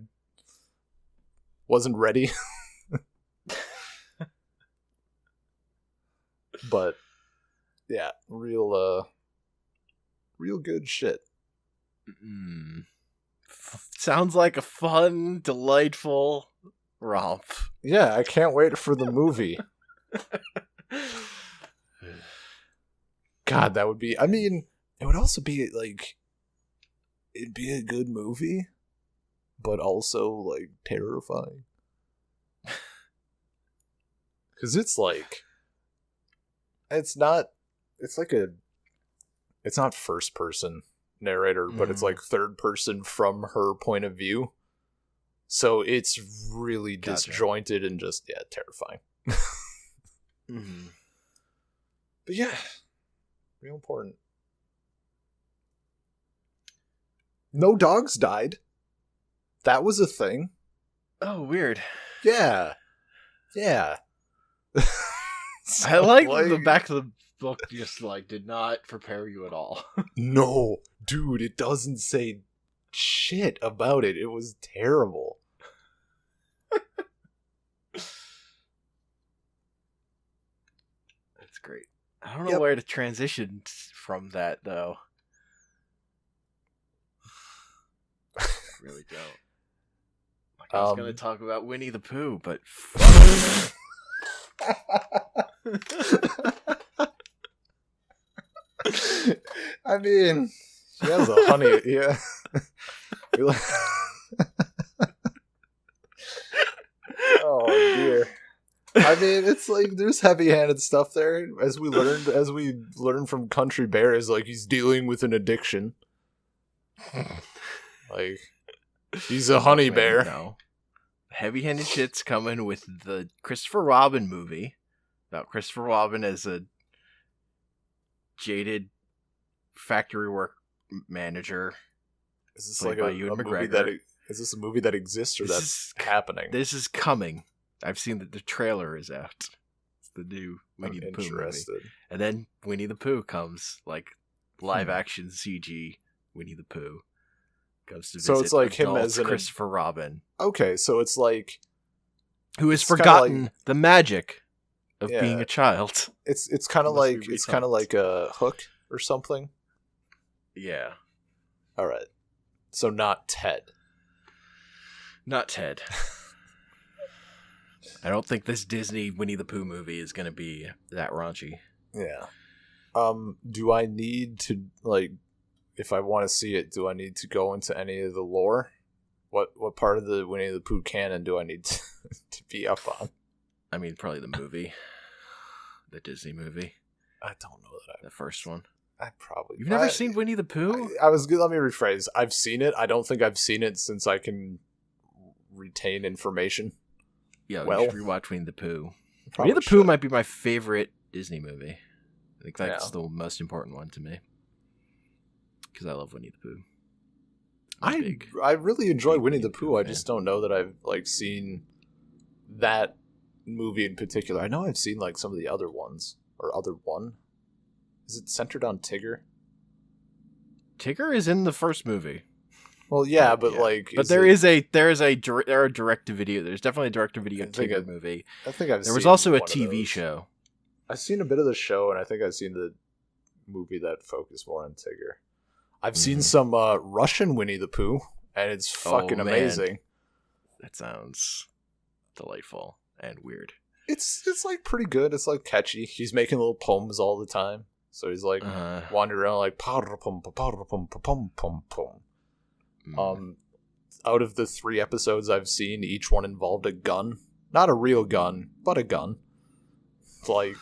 wasn't ready. But, yeah, real good shit. Sounds like a fun, delightful romp. Yeah, I can't wait for the movie. God, that would be... I mean, it would also be, like... It'd be a good movie, but also, like, terrifying. Because it's, like... It's not... It's like a... It's not first-person narrator, but it's, like, third-person from her point of view. So it's really disjointed and just, yeah, terrifying. But yeah, real important. No dogs died. That was a thing. Oh, weird. Yeah. Yeah. So, I like the back of the book just, like, did not prepare you at all. No, dude, it doesn't say shit about it. It was terrible. That's great. I don't know where to transition from that, though. I really don't. Like, I was going to talk about Winnie the Pooh, but fuck. I mean, she has a honey, yeah. Oh dear. I mean, it's like there's heavy-handed stuff there, as we learned from Country Bear, is like he's dealing with an addiction. Like, he's a honey bear. No. heavy-handed shit's coming with the Christopher Robin movie about Christopher Robin as a jaded factory work manager. Is this played like by a Ewan movie McGregor. is this a movie that exists or that's happening? This is coming. I've seen that the trailer is out. It's the new I'm Winnie the Pooh movie. interested. And then Winnie the Pooh comes, like live action CG Winnie the Pooh comes to visit. So it's like him adult as an Christopher Robin, Okay, so it's like who has it's kinda forgotten like- the magic of Yeah. being a child. it's kind of Must be like a Hook or something. Yeah, All right. So not Ted. not Ted. I don't think this Disney Winnie the Pooh movie is going to be that raunchy. Yeah. Do I need to, like, if I want to see it, do I need to go into any of the lore? What part of the Winnie the Pooh canon do I need to be up on? I mean, probably the movie, the Disney movie, I don't know that the first one. I probably... You've never seen Winnie the Pooh? I was good. Let me rephrase. I've seen it. I don't think I've seen it since I can retain information. Yeah, well, you should rewatch Winnie the Pooh. Probably Winnie the Pooh should. might be my favorite Disney movie. I think that's Yeah. the most important one to me. Because I love Winnie the Pooh. I really enjoy big Winnie Winnie the the Pooh. Pooh I just don't know that I've like seen that movie in particular. I know I've seen like some of the other ones or other one. Is it centered on Tigger? Tigger is in the first movie. Well, yeah, but Yeah. like, But there are direct to video. There's definitely a direct to video I think Tigger movie. I think I've. There was seen also a one of TV those. show. I've seen a bit of the show, and I think I've seen the movie that focused more on Tigger. I've seen Mhm. some Russian Winnie the Pooh, and it's fucking man. amazing. That sounds delightful and weird. It's like pretty good. It's like catchy. He's making little poems all the time, so he's like wandering around like pum pum pum pum pum pum. Out of the 3 episodes I've seen, each one involved a gun. Not a real gun, but a gun. Like,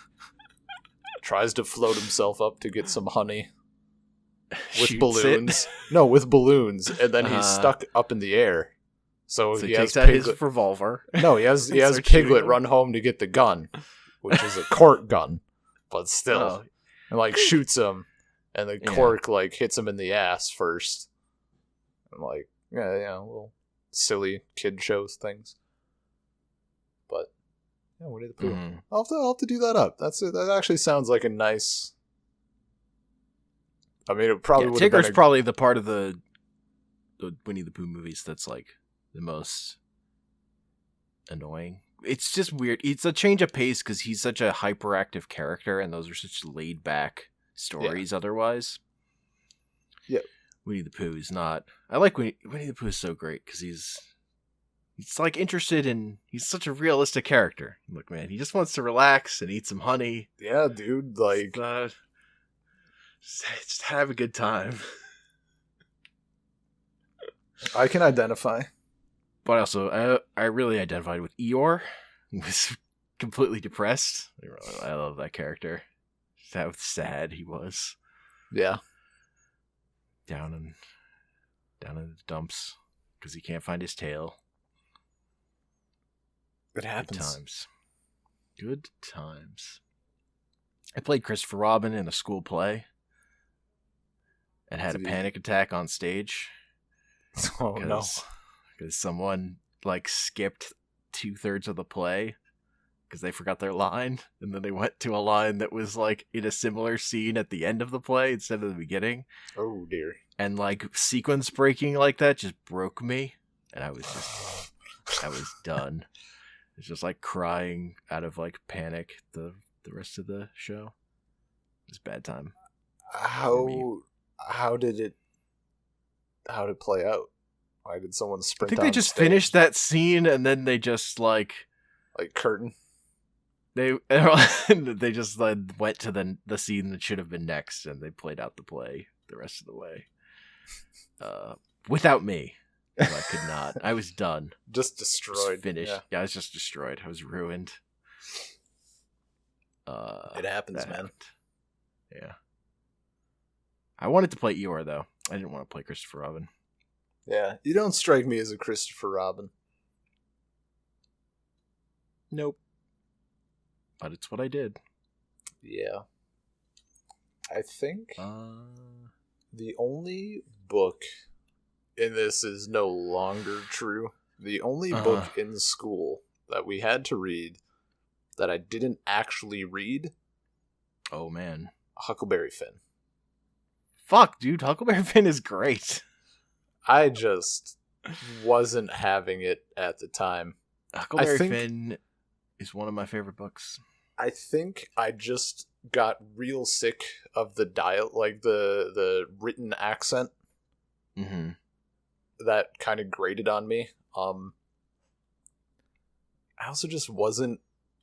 tries to float himself up to get some honey with Shoots balloons. No, with balloons, and then he's Uh-huh. stuck up in the air. So, So he he has takes out his Piglet. revolver. No, he has Starts shooting Piglet him. run home to get the gun, which is a cork gun, but still, Oh, and like shoots him, and the Yeah. cork like hits him in the ass first. And like, yeah, little silly kid shows things. But yeah, Winnie the Pooh. mhm. I'll have to do that up. That actually sounds like a nice. I mean, it probably Yeah, would have Tigger's been probably the part of the Winnie the Pooh movies that's like the most annoying. It's just weird. It's a change of pace because he's such a hyperactive character, and those are such laid back stories. Otherwise, Yeah. Winnie the Pooh is not. I like Winnie the Pooh is so great because he's like interested in. He's such a realistic character. Look, man, he just wants to relax and eat some honey. yeah, dude. Like, Just have a good time. I can identify. But also, I really identified with Eeyore. He was completely depressed. I love that character. Just how sad he was. Yeah, Down in the dumps because he can't find his tail. it Good happens. times. Good times. I played Christopher Robin in a school play and had a Did he- panic attack on stage. Oh no! Because someone like skipped 2/3 of the play because they forgot their line, and then they went to a line that was like in a similar scene at the end of the play instead of the beginning, Oh dear. and like sequence breaking like that just broke me, and I was done. It's just like crying out of like panic the rest of the show. It was a bad time. How did it play out? Why did someone I sprint? think they on just stage? finished that scene and then they just like curtain. they just like went to the scene that should have been next, and they played out the play the rest of the way without me. I could not. I was done. Just I was destroyed. finished. Yeah, I was just destroyed. I was ruined. It happens, That man. happened. Yeah. I wanted to play Eeyore though. I didn't want to play Christopher Robin. Yeah, you don't strike me as a Christopher Robin. Nope. But it's what I did. Yeah. I think the only book, and this is no longer true, the only book in school that we had to read that I didn't actually read. Oh, man. Huckleberry Finn. Fuck, dude. Huckleberry Finn is great. I just wasn't having it at the time. Huckleberry Finn is one of my favorite books. I think I just got real sick of the the written accent. Mm-hmm. That kind of grated on me. I also just wasn't.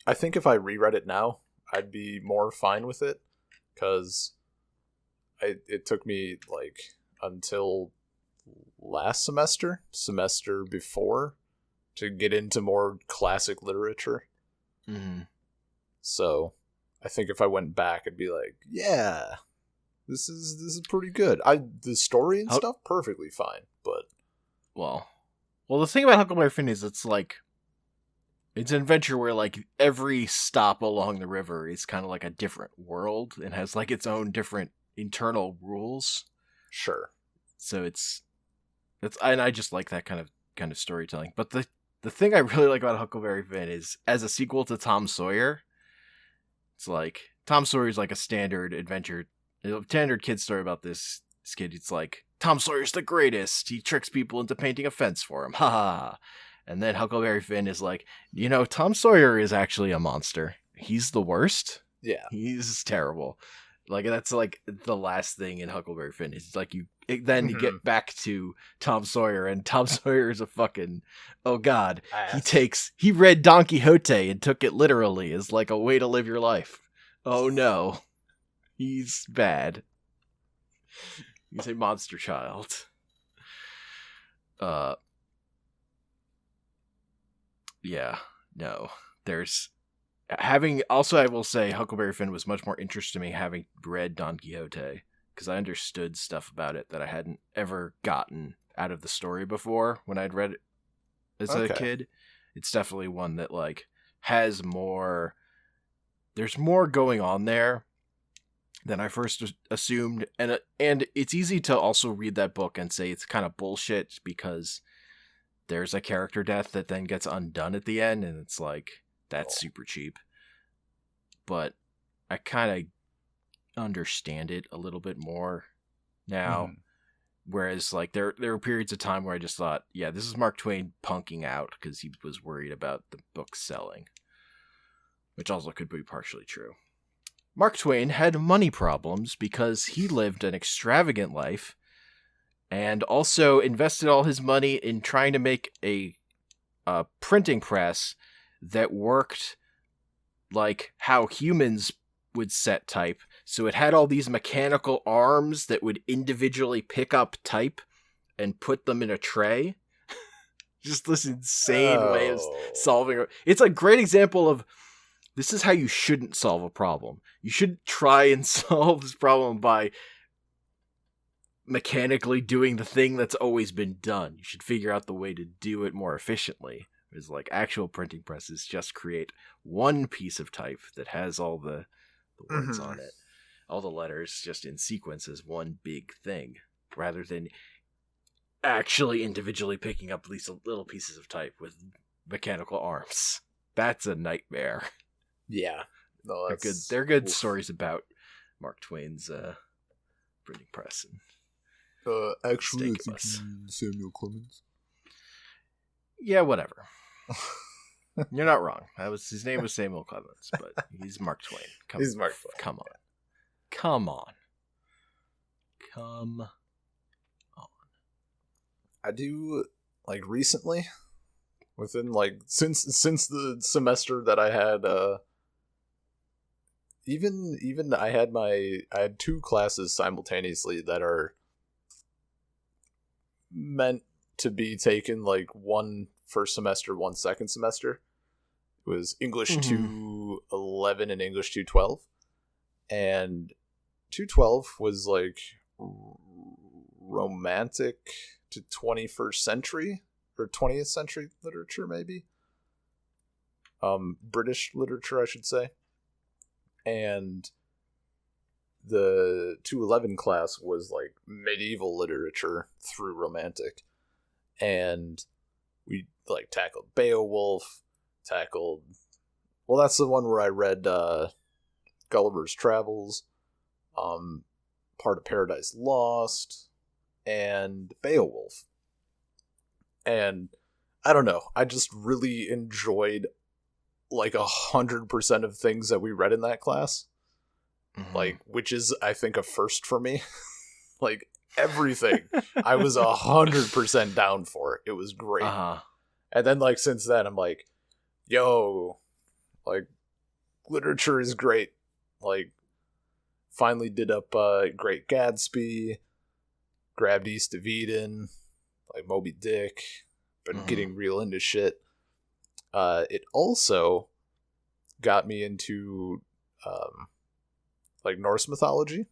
I think if I reread it now, I'd be more fine with it, because it took me like until last semester before, to get into more classic literature. Mm-hmm. So I think if I went back, I'd be like, yeah, this is pretty good. The story and stuff, perfectly fine, but well, the thing about Huckleberry Finn is it's an adventure where like every stop along the river is kind of like a different world and has like its own different internal rules. Sure. So and I just like that kind of storytelling. But the thing I really like about Huckleberry Finn is, as a sequel to Tom Sawyer, it's like Tom Sawyer is like a standard kid story about this kid. It's like, Tom Sawyer's the greatest. He tricks people into painting a fence for him. Ha ha. And then Huckleberry Finn is like, Tom Sawyer is actually a monster. He's the worst. Yeah. He's terrible. Like, that's like the last thing in Huckleberry Finn. It's like you get back to Tom Sawyer, and Tom Sawyer is a fucking, oh god. He read Don Quixote and took it literally as like a way to live your life. Oh no. He's bad. He's a monster child. Yeah, no. I will say Huckleberry Finn was much more interesting to me having read Don Quixote, because I understood stuff about it that I hadn't ever gotten out of the story before when I'd read it as a kid. It's definitely one that like has more. There's more going on there than I first assumed, and it's easy to also read that book and say it's kind of bullshit because there's a character death that then gets undone at the end, and it's like, that's super cheap. But I kind of understand it a little bit more now. Whereas like there were periods of time where I just thought, yeah, this is Mark Twain punking out because he was worried about the book selling, which also could be partially true. Mark Twain had money problems because he lived an extravagant life and also invested all his money in trying to make a printing press that worked like how humans would set type. So it had all these mechanical arms that would individually pick up type and put them in a tray. Just this insane way of solving it. It's a great example of, this is how you shouldn't solve a problem. You shouldn't try and solve this problem by mechanically doing the thing that's always been done. You should figure out the way to do it more efficiently. Whereas like actual printing presses just create one piece of type that has all the words on it. All the letters just in sequence as one big thing, rather than actually individually picking up these little pieces of type with mechanical arms. That's a nightmare. Yeah. No, they're good. They're good stories about Mark Twain's printing press. Actually, I think Samuel Clemens. Yeah, whatever. You're not wrong. His name was Samuel Clemens, but he's Mark Twain. He's Mark Twain. Come on. I do, like, recently, within like since the semester that I had, even I had two classes simultaneously that are meant to be taken, like one first semester, one second semester. It was English 211 and English 212, and 212 was like romantic to 21st century or 20th century literature, maybe. British literature, I should say. And the 211 class was like medieval literature through romantic. And we like tackled Beowulf, well, that's the one where I read Gulliver's Travels, part of Paradise Lost, and Beowulf. And I don't know, I just really enjoyed like 100% of things that we read in that class. Mhm. Like, which is, I think, a first for me. Like, everything I was 100% down for. It was great. And then, like, since then, I'm like, yo, like, literature is great. Like, finally did up Great Gatsby, grabbed East of Eden, like Moby Dick, been getting real into shit. It also got me into like Norse mythology.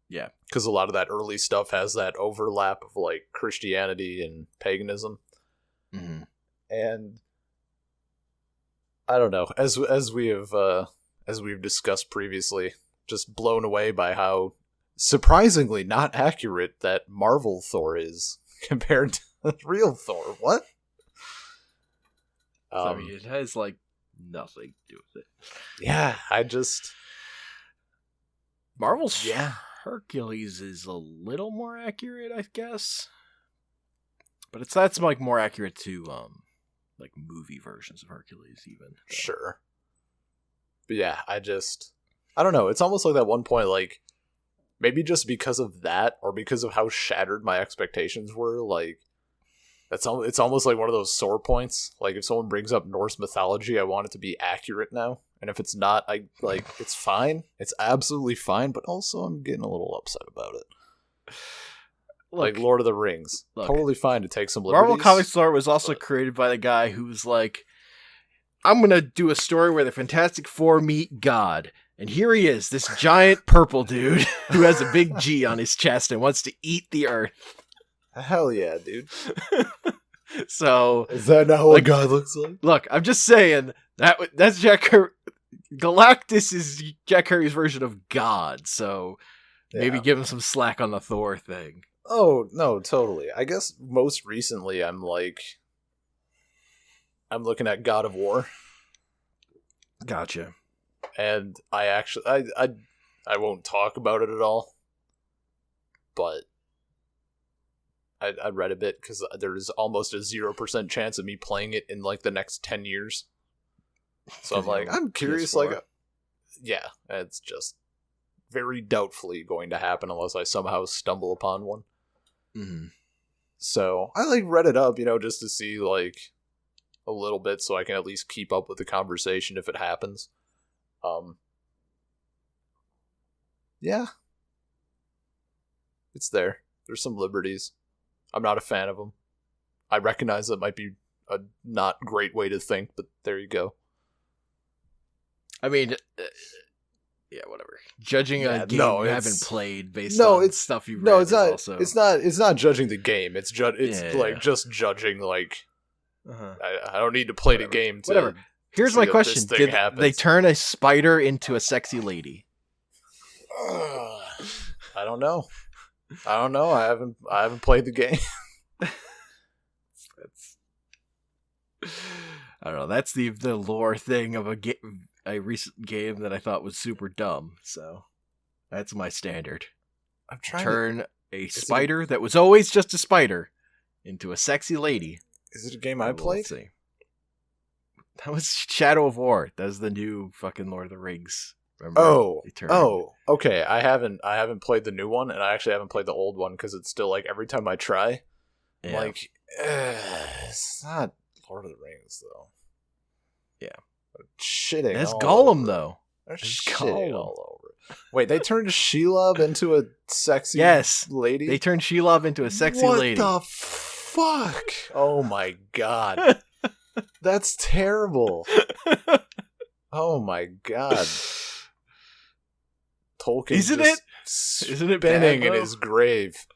Yeah. Because a lot of that early stuff has that overlap of like Christianity and paganism. Mhm. And I don't know, as we've discussed previously, just blown away by how surprisingly not accurate that Marvel Thor is compared to real Thor. What? I mean, it has like nothing to do with it. Yeah, I just Marvel's Hercules is a little more accurate, I guess, but that's like more accurate to like movie versions of Hercules, even. So. Sure. But yeah, I don't know. It's almost like that one point, like maybe just because of that, or because of how shattered my expectations were, like. It's almost like one of those sore points. Like, if someone brings up Norse mythology, I want it to be accurate now. And if it's not, it's fine. It's absolutely fine, but also I'm getting a little upset about it. Like Lord of the Rings. Totally fine to take some liberties. Marvel Comics lore was also created by the guy who's like, I'm going to do a story where the Fantastic Four meet God. And here he is, this giant purple dude who has a big G on his chest and wants to eat the earth. Hell yeah, dude. So is that not what God looks like? Look, I'm just saying that's Jack Kirby. Galactus is Jack Kirby's version of God, so maybe give him some slack on the Thor thing. Oh, no, totally. I guess most recently I'm looking at God of War. Gotcha. And I won't talk about it at all. But I read a bit because there's almost a 0% chance of me playing it in like the next 10 years. So I'm like, I'm curious. PS4. Like, yeah, it's just very doubtfully going to happen unless I somehow stumble upon one. Mm-hmm. So I like read it up, just to see like a little bit, so I can at least keep up with the conversation if it happens. Yeah, it's there. There's some liberties. I'm not a fan of them. I recognize that might be a not great way to think, but there you go. I mean, yeah, whatever. Judging a game you haven't played based on stuff you've read. No, it's not. Also... It's not judging the game. It's just judging like. I don't need to play the game. Whatever. Here's my question: Did they turn a spider into a sexy lady? I don't know. I haven't played the game. I don't know. That's the lore thing of a recent game that I thought was super dumb. So that's my standard. I'm trying to a spider that was always just a spider into a sexy lady. Is it a game I played? Let's see. That was Shadow of War. That was the new fucking Lord of the Rings. Remember? Okay. I haven't played the new one, and I actually haven't played the old one because it's still like every time I try, I'm like, it's not Lord of the Rings though. Yeah, shitting. That's Gollum though. They're shitting all over. Wait, they turned Shelob into a sexy lady? They turned Shelob into a sexy lady. What the fuck? Oh my god. That's terrible. Oh my god. Tolkien Isn't it spinning in his grave.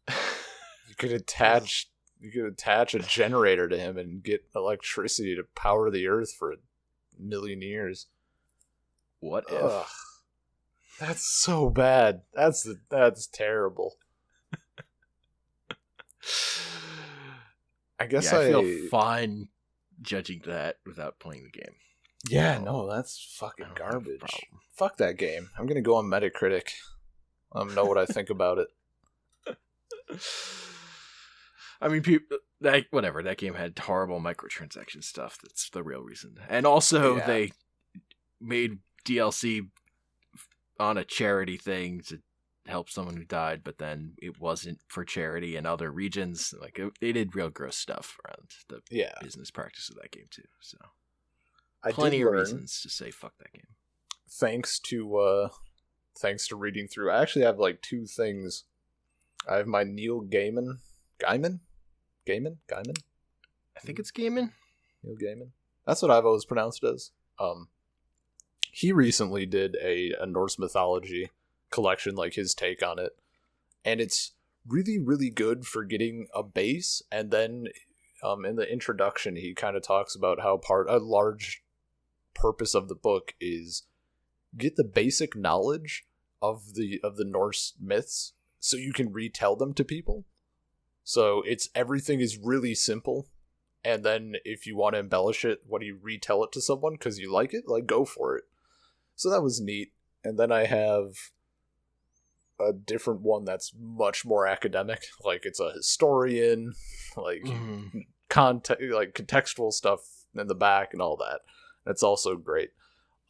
You could attach attach a generator to him and get electricity to power the Earth for 1,000,000 years. What if? Ugh. That's so bad. That's terrible. I guess I feel fine judging that without playing the game. Yeah, no, that's fucking garbage. Fuck that game. I'm gonna go on Metacritic. Know what I think about it. I mean, whatever. That game had horrible microtransaction stuff. That's the real reason. And also, they made DLC on a charity thing to help someone who died, but then it wasn't for charity in other regions. Like, they did real gross stuff around the business practice of that game too. So, plenty of reasons to say fuck that game. Thanks to reading through. I actually have like two things. I have my Neil Gaiman. Gaiman? I think it's Gaiman. Neil Gaiman. That's what I've always pronounced it as. He recently did a Norse mythology collection, like his take on it, and it's really, really good for getting a base. And then, in the introduction, he kind of talks about how a large purpose of the book is get the basic knowledge of the Norse myths, so you can retell them to people. So everything is really simple, and then if you want to embellish it when you retell it to someone because you like it, like, go for it. So that was neat. And then I have a different one that's much more academic. Like, it's a historian, like contextual stuff in the back and all that. That's also great.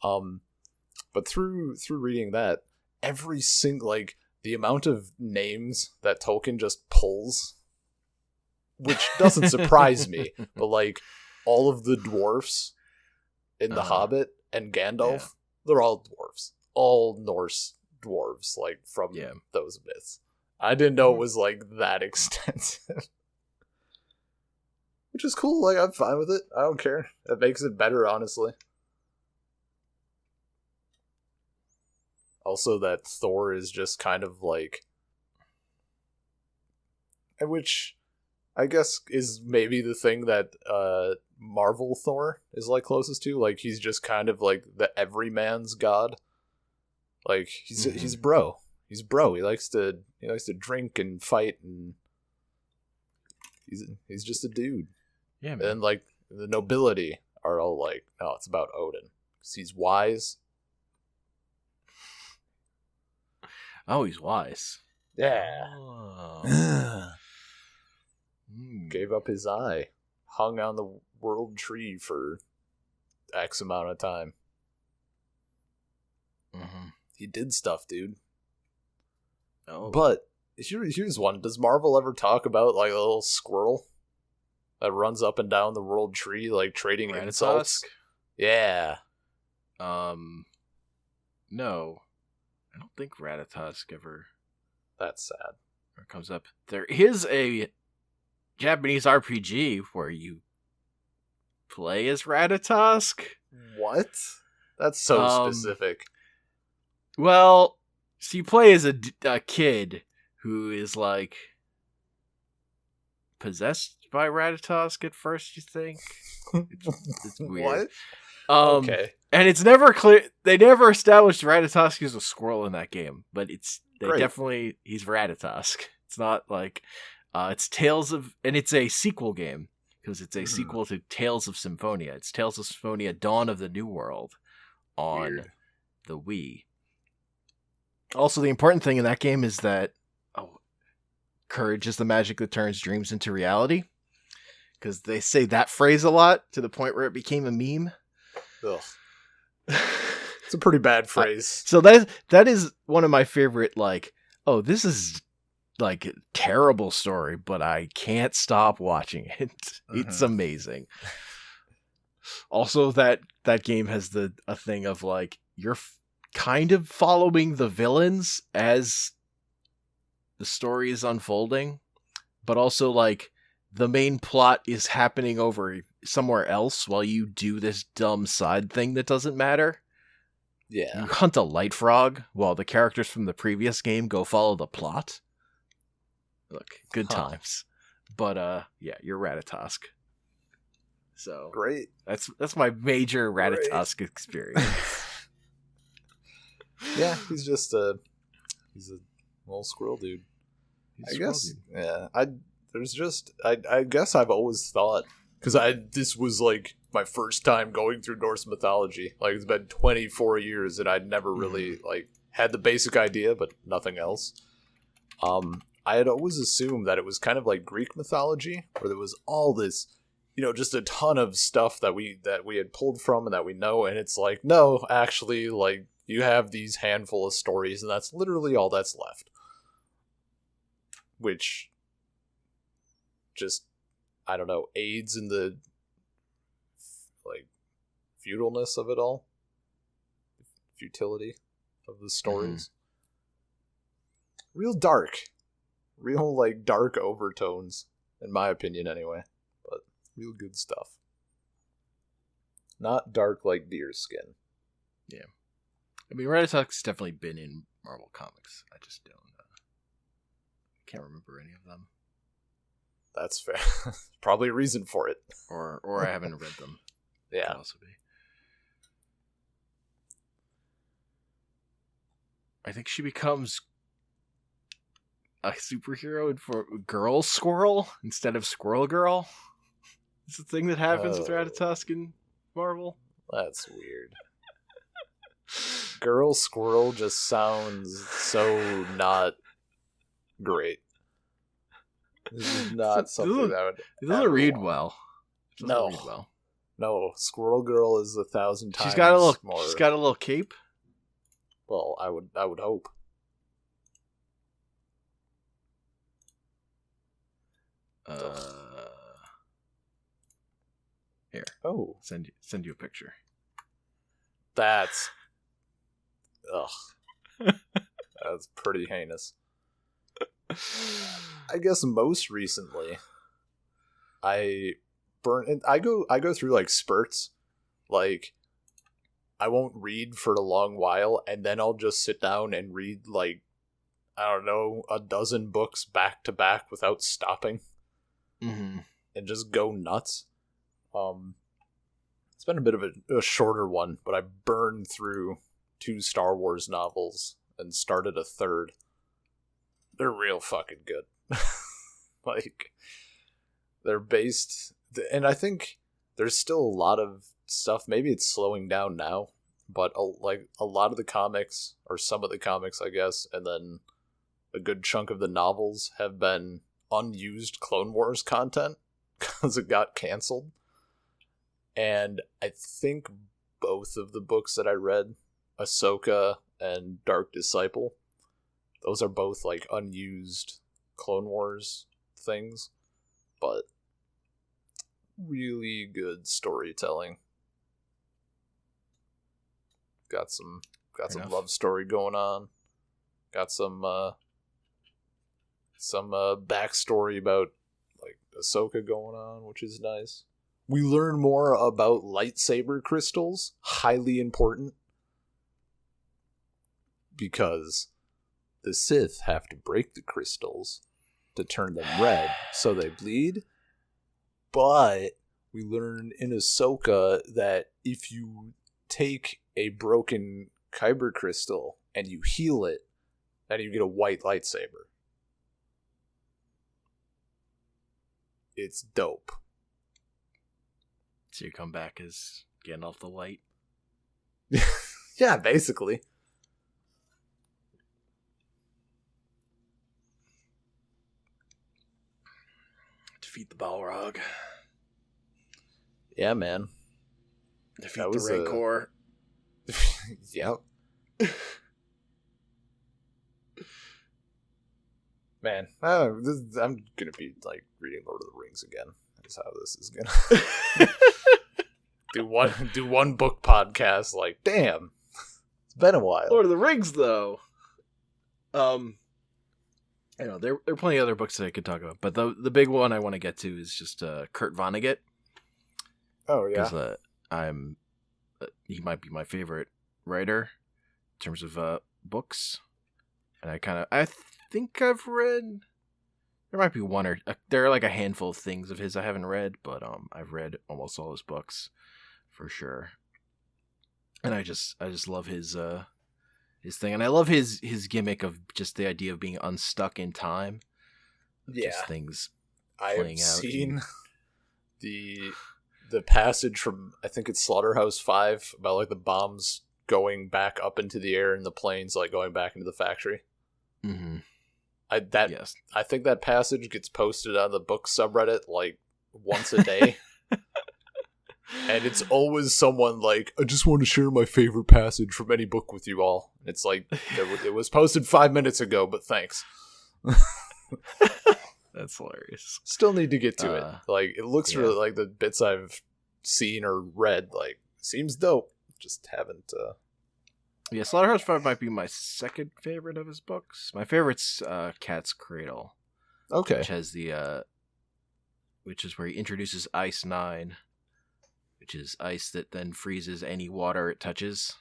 But through reading that, every single, like, the amount of names that Tolkien just pulls, which doesn't surprise me, but like all of the dwarfs in The Hobbit and Gandalf, they're all dwarves, all Norse dwarves, like from those myths. I didn't know it was like that extensive, which is cool. Like, I'm fine with it. I don't care. It makes it better, honestly. Also, that Thor is just kind of like, which I guess is maybe the thing that Marvel Thor is like closest to. Like, he's just kind of like the everyman's god. Like, he's bro. He's bro. He likes to drink and fight, and he's just a dude. Yeah, man. And like the nobility are all like, no, it's about Odin because he's wise. Oh, he's wise. Yeah. Oh. Gave up his eye. Hung on the world tree for X amount of time. Mm-hmm. He did stuff, dude. Oh. But here's one. Does Marvel ever talk about like a little squirrel that runs up and down the world tree, like trading insults? Yeah. No. I don't think Ratatosk ever... That's sad. Or comes up. There is a Japanese RPG where you play as Ratatosk. What? That's so specific. Well, so you play as a kid who is like possessed by Ratatosk at first, you think? It's weird. What? Okay. And it's never clear. They never established Ratatosk as a squirrel in that game, but he's Ratatosk. It's not like it's Tales of, and it's a sequel game because it's a sequel to Tales of Symphonia. It's Tales of Symphonia: Dawn of the New World on the Wii. Also, the important thing in that game is that courage is the magic that turns dreams into reality. Because they say that phrase a lot to the point where it became a meme. Ugh. It's a pretty bad phrase. So that is one of my favorite, like, oh, this is like a terrible story, but I can't stop watching it. It's amazing. Also, that game has a thing of like, you're kind of following the villains as the story is unfolding, but also like the main plot is happening over somewhere else while you do this dumb side thing that doesn't matter. Yeah. You hunt a light frog while the characters from the previous game go follow the plot. Look, good times. But yeah, you're Ratatosk. So Great. that's my major Ratatosk experience. Yeah, he's a little squirrel dude. I guess. Yeah, I guess I've always thought, because this was like my first time going through Norse mythology. Like, it's been 24 years and I'd never really like had the basic idea, but nothing else. I had always assumed that it was kind of like Greek mythology, where there was all this, just a ton of stuff that we had pulled from and that we know, and it's like, no, actually, like, you have these handful of stories, and that's literally all that's left. Which just, I don't know, aids in the, like, futility of it all. Futility of the stories. Real dark. Real, like, dark overtones, in my opinion, anyway. But real good stuff. Not dark like deer skin. Yeah. I mean, Ratatosk's definitely been in Marvel Comics. I just can't remember any of them. That's fair. Probably a reason for it. Or I haven't read them. Yeah. Could also be. I think she becomes a superhero for Girl Squirrel instead of Squirrel Girl. It's the thing that happens with Ratatosk in Marvel. That's weird. Girl Squirrel just sounds so not great. This is not something that would. It doesn't read well. No. Read well. No, Squirrel Girl is 1,000 times she's got a little more. She's got a little cape. Well, I would hope. Here. Oh. Send you a picture. That's that's pretty heinous. I guess most recently I go through like spurts. Like, I won't read for a long while, and then I'll just sit down and read, like, I don't know, a dozen books back to back without stopping. Mm-hmm. And just go nuts. It's been a bit of a shorter one, but I burned through 2 Star Wars novels and started a third. They're real fucking good. Like, they're based, and I think there's still a lot of stuff. Maybe it's slowing down now, but a lot of the comics, or some of the comics, I guess, and then a good chunk of the novels have been unused Clone Wars content because it got canceled. And I think both of the books that I read, Ahsoka and Dark Disciple, those are both like unused Clone Wars things, but really good storytelling. Got some love story going on. Got some backstory about like Ahsoka going on, which is nice. We learn more about lightsaber crystals, highly important, because the Sith have to break the crystals to turn them red so they bleed. But we learn in Ahsoka that if you take a broken kyber crystal and you heal it, then you get a white lightsaber. It's dope. So you come back as Gandalf the White. Yeah, basically. Defeat the Balrog. Yeah, man. Defeat the Rancor. Yep. Man, I'm gonna be like reading Lord of the Rings again. That's how this is gonna do one book podcast. Like, damn, it's been a while. Lord of the Rings, though. There are plenty of other books that I could talk about, but the big one I want to get to is just Kurt Vonnegut. Oh yeah, because he might be my favorite writer in terms of books, and I think I've read There might be one or there are like a handful of things of his I haven't read, but I've read almost all his books for sure. And I just love his thing, and I love his gimmick of just the idea of being unstuck in time, of just things I playing have out. seen the passage from, I think it's Slaughterhouse-5, about like the bombs going back up into the air and the planes like going back into the factory. Mm-hmm. I think that passage gets posted on the book subreddit like once a day. And it's always someone like, I just want to share my favorite passage from any book with you all. It's like, it was posted 5 minutes ago, but thanks. That's hilarious. Still need to get to it. Like, it looks really like the bits I've seen or read, like, seems dope. Just haven't. Yeah, Slaughterhouse-Five might be my second favorite of his books. My favorite's Cat's Cradle. Okay. Which has which is where he introduces Ice 9, which is ice that then freezes any water it touches.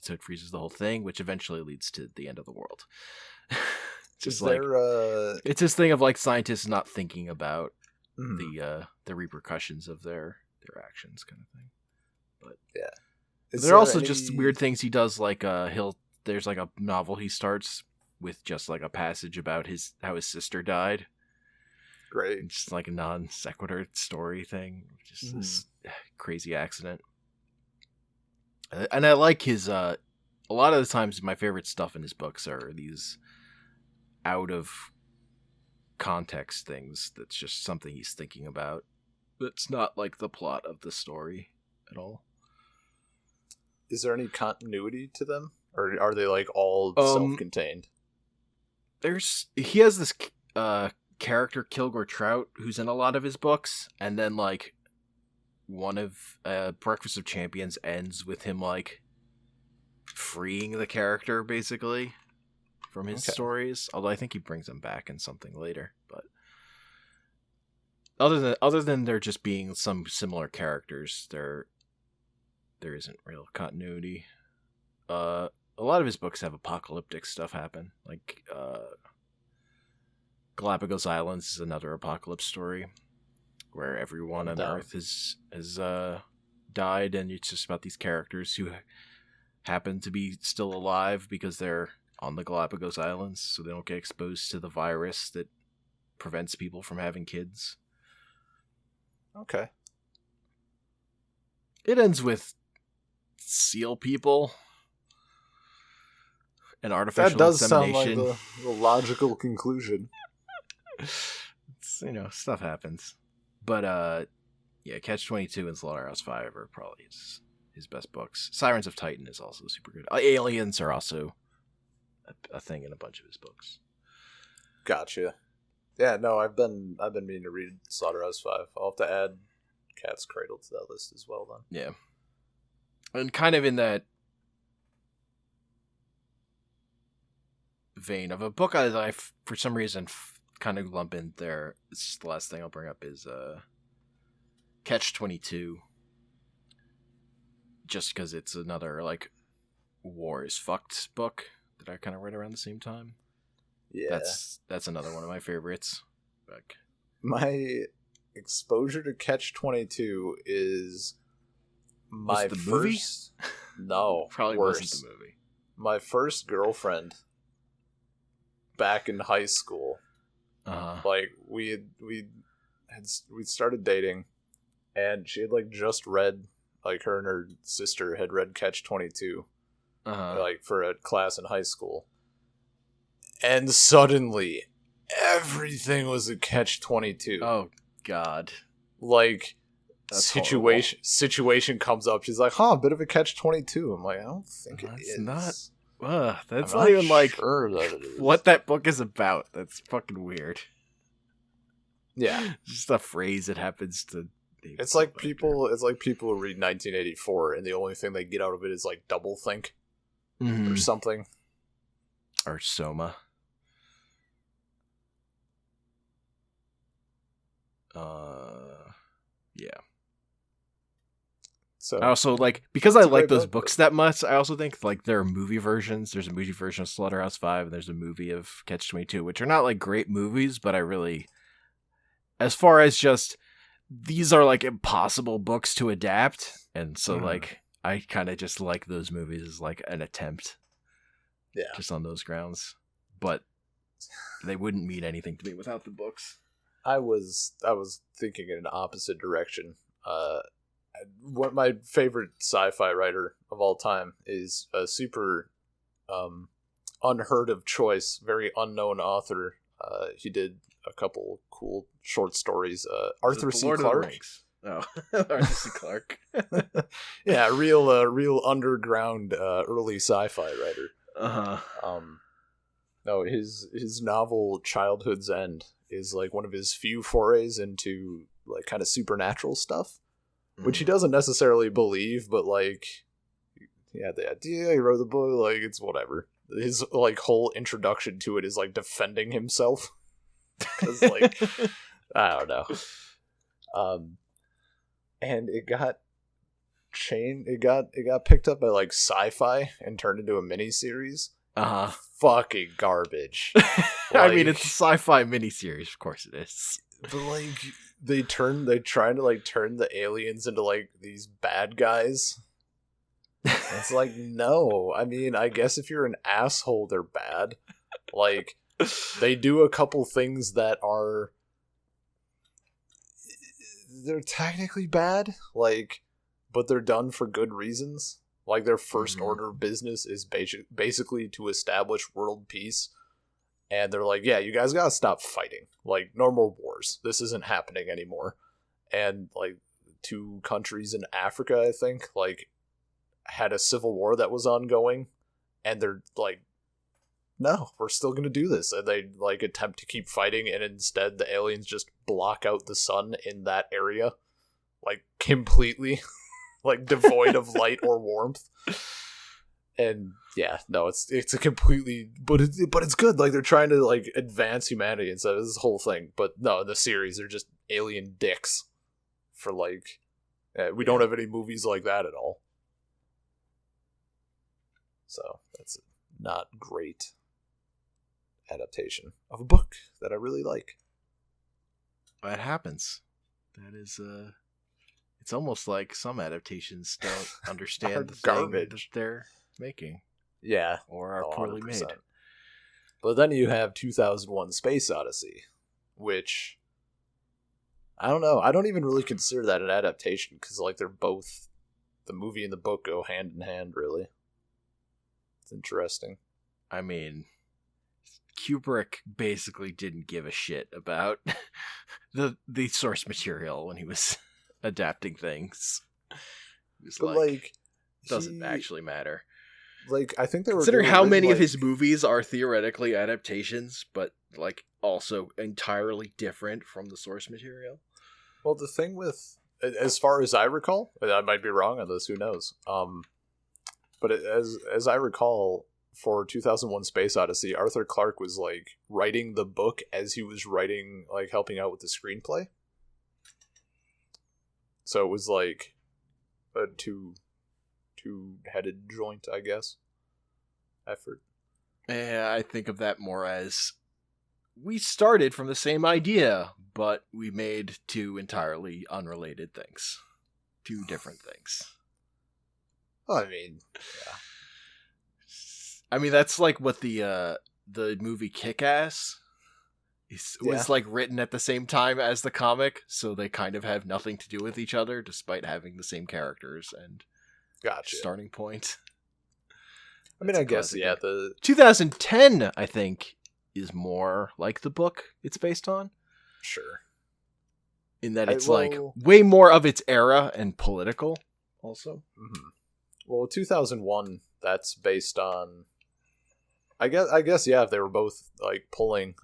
So it freezes the whole thing, which eventually leads to the end of the world. Just it's this thing of like scientists not thinking about the repercussions of their actions, kind of thing. But yeah, there are also just weird things he does. Like there's like a novel he starts with just like a passage about how his sister died. Great, just like a non sequitur story thing, just this crazy accident. And I like his. A lot of the times, my favorite stuff in his books are these out of context things. That's just something he's thinking about. That's not like the plot of the story at all. Is there any continuity to them, or are they like all self-contained? He has this character, Kilgore Trout, who's in a lot of his books, and then like one of Breakfast of Champions ends with him like freeing the character basically from his stories. Although I think he brings him back in something later. But other than there just being some similar characters, there isn't real continuity. A lot of his books have apocalyptic stuff happen, like Galapagos Islands is another apocalypse story where everyone on Earth has died, and it's just about these characters who happen to be still alive because they're on the Galapagos Islands, so they don't get exposed to the virus that prevents people from having kids. Okay. It ends with seal people and artificial insemination. That does sound like the logical conclusion. It's, stuff happens. But, Catch-22 and Slaughterhouse-5 are probably his best books. Sirens of Titan is also super good. Aliens are also a thing in a bunch of his books. Gotcha. Yeah, no, I've been meaning to read Slaughterhouse-5. I'll have to add Cat's Cradle to that list as well then. Yeah. And kind of in that vein of a book I for some reason kind of lump in there. It's just the last thing I'll bring up is Catch-22. Just because it's another like war is fucked book that I kind of read around the same time. Yeah, that's another one of my favorites. Like, my exposure to Catch-22 is my first movie? No, probably worse. Wasn't the movie. My first girlfriend back in high school. Like we started dating, and she had like just read, like her and her sister had read Catch-22, like for a class in high school, and suddenly everything was a Catch-22. Oh God! Like that's situation comes up. She's like, "Huh, a bit of a Catch-22." I'm like, "I don't think it is." That's not even like sure that it is. What that book is about. That's fucking weird. Yeah, just a phrase that happens to. It's like people who read 1984 and the only thing they get out of it is like doublethink or something. Or Soma. Yeah. So I also like, because I It's a like great those book, books that much, I also think like there are movie versions. There's a movie version of Slaughterhouse-Five, and there's a movie of Catch-22, which are not like great movies, but I really, as far as just, these are like impossible books to adapt, and so like I kind of just like those movies as like an attempt, just on those grounds. But they wouldn't mean anything to me without the books. I was thinking in an opposite direction. What my favorite sci-fi writer of all time is a super unheard of choice, very unknown author. He did a couple cool short stories. Arthur C. Clarke. Oh, Arthur C. Clarke. Yeah, real underground early sci-fi writer. No, his novel Childhood's End is like one of his few forays into like kind of supernatural stuff, which he doesn't necessarily believe, but like he had the idea, he wrote the book, like it's whatever. His like whole introduction to it is like defending himself. Cause like I don't know. And it got picked up by like Sci-Fi and turned into a miniseries. Fucking garbage. I mean, it's a sci-fi miniseries, of course it is. But like they try to like turn the aliens into like these bad guys. It's like, no. I mean, I guess if you're an asshole, they're bad. Like they do a couple things that are they're technically bad, like, but they're done for good reasons. Like their first order of business is basically to establish world peace. And they're like, yeah, you guys gotta stop fighting. Like, no more wars. This isn't happening anymore. And, like, 2 countries in Africa, I think, like, had a civil war that was ongoing. And they're like, no, we're still gonna do this. And they, like, attempt to keep fighting, and instead the aliens just block out the sun in that area. Like, completely. Like, devoid of light or warmth. And yeah, no, it's a completely, but it's good. Like they're trying to like advance humanity instead of this whole thing. But no, in the series they're just alien dicks. For like, we don't have any movies like that at all. So that's not great adaptation of a book that I really like. That happens. That is it's almost like some adaptations don't understand the garbage that they're making. Yeah. Or are poorly 100%. Made. But then you have 2001 Space Odyssey, which, I don't know, I don't even really consider that an adaptation, because like they're both, the movie and the book go hand in hand, really. It's interesting. I mean, Kubrick basically didn't give a shit about the source material when he was adapting things. He was like, doesn't actually matter. Like, I think they were considering how many of his movies are theoretically adaptations, but like also entirely different from the source material. Well, the thing with, as far as I recall, and I might be wrong on this, who knows? But as I recall, for 2001 Space Odyssey, Arthur Clarke was like writing the book as he was writing, like helping out with the screenplay. So it was like a two-headed joint, I guess, effort. Yeah, I think of that more as we started from the same idea, but we made 2 entirely unrelated things. 2 different things. Well, I mean, yeah. I mean, that's like what the movie Kick-Ass was like written at the same time as the comic, so they kind of have nothing to do with each other, despite having the same characters and starting point. I mean, I guess, yeah. The 2010, I think, is more like the book it's based on. Sure. In that it's like way more of its era and political, also. Mm-hmm. Well, 2001, that's based on. I guess, yeah. They were both like pulling.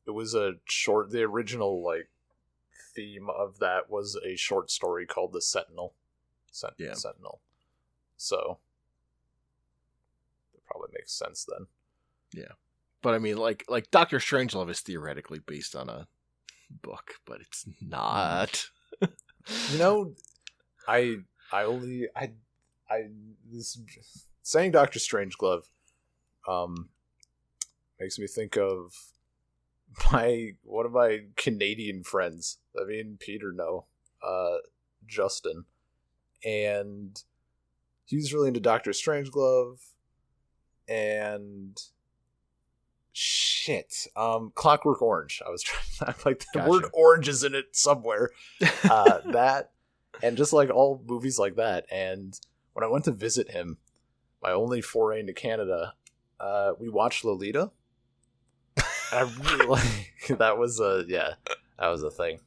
It was a short. The original like theme of that was a short story called The Sentinel. Sentinel. So that probably makes sense then. Yeah, but I mean, like Doctor Strangelove is theoretically based on a book, but it's not. You know, I this saying Doctor Strangeglove makes me think of one of my Canadian friends. I mean, Peter, no, Justin, and he's really into Doctor Strangeglove, and shit, Clockwork Orange. I was trying to like the word orange is in it somewhere. That, and just like all movies like that. And when I went to visit him, my only foray into Canada, we watched Lolita. I really like that was a thing.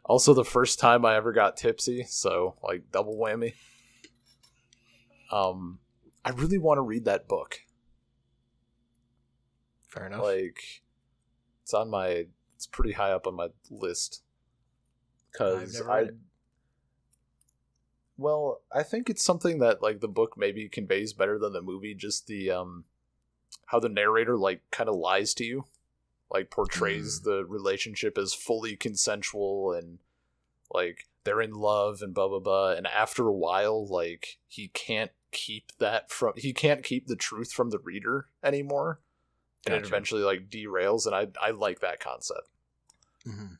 Also, the first time I ever got tipsy, so like double whammy. I really want to read that book. Fair enough. Like, it's pretty high up on my list. Because I think it's something that like the book maybe conveys better than the movie. Just the how the narrator like kind of lies to you, like portrays the relationship as fully consensual and like they're in love and blah blah blah. And after a while, like he can't keep the truth from the reader anymore, and it eventually like derails. And I like that concept. Mm-hmm.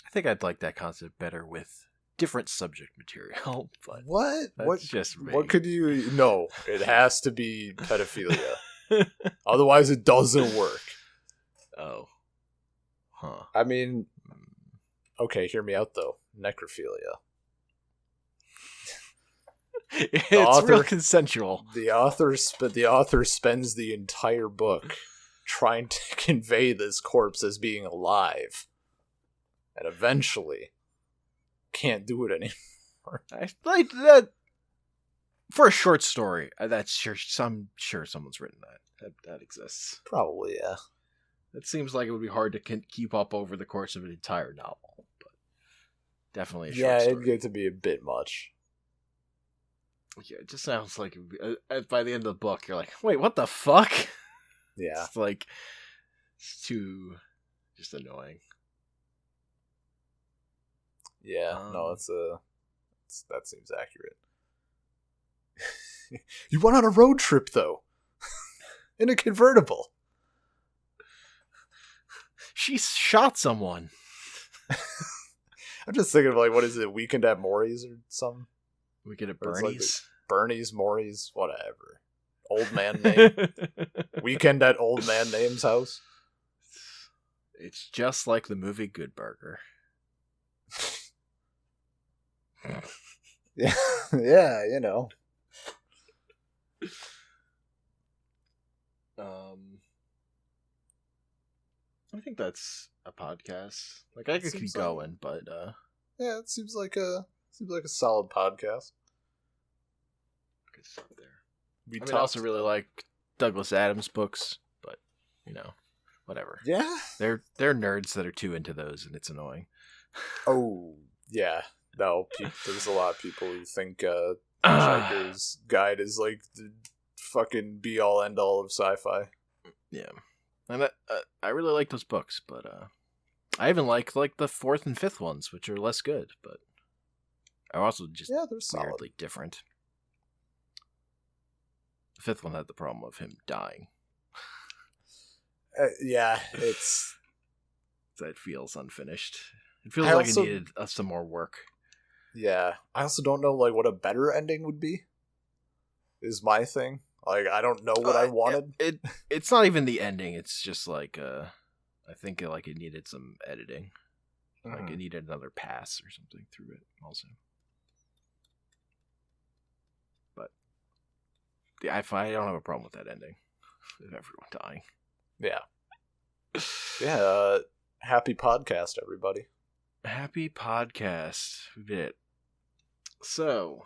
I think I'd like that concept better with different subject material. But what just me. What could you? No, it has to be pedophilia. Otherwise, it doesn't work. Oh, huh. I mean, okay, hear me out though. Necrophilia. It's real consensual. The author spends the entire book trying to convey this corpse as being alive, and eventually can't do it anymore. I like that for a short story. I'm sure someone's written that exists. Probably, yeah. It seems like it would be hard to keep up over the course of an entire novel, but definitely a short story. It'd get to be a bit much. Yeah, it just sounds like by the end of the book, you're like, wait, what the fuck? Yeah. It's like, it's too just annoying. Yeah, no, that seems accurate. You went on a road trip, though. In a convertible. She shot someone. I'm just thinking of, like, what is it, Weekend at Maury's or something? Weekend at Bernie's? Like Bernie's, Maury's, whatever. Old man name. Weekend at old man name's house. It's just like the movie Good Burger. Yeah, yeah, you know. I think that's a podcast. Like I could keep going, but yeah, it seems like a solid podcast. Good stuff there. I also really like Douglas Adams books, but you know, whatever. Yeah, they're nerds that are too into those, and it's annoying. Oh yeah, no. There's a lot of people who think Hitchhiker's Guide is like the fucking be all end all of sci-fi. Yeah, and I really like those books, but I even like the fourth and fifth ones, which are less good, but are also just they're weirdly solid. Different. The fifth one had the problem of him dying. Yeah, it's that feels unfinished. It feels like it needed some more work. Yeah, I also don't know like what a better ending would be. Is my thing. Like I don't know what I wanted. It's not even the ending. It's just like I think it needed some editing. Like it needed another pass or something through it also. But I don't have a problem with that ending. With everyone dying. Yeah. Yeah. Happy podcast, everybody. Happy podcast. We did it. So,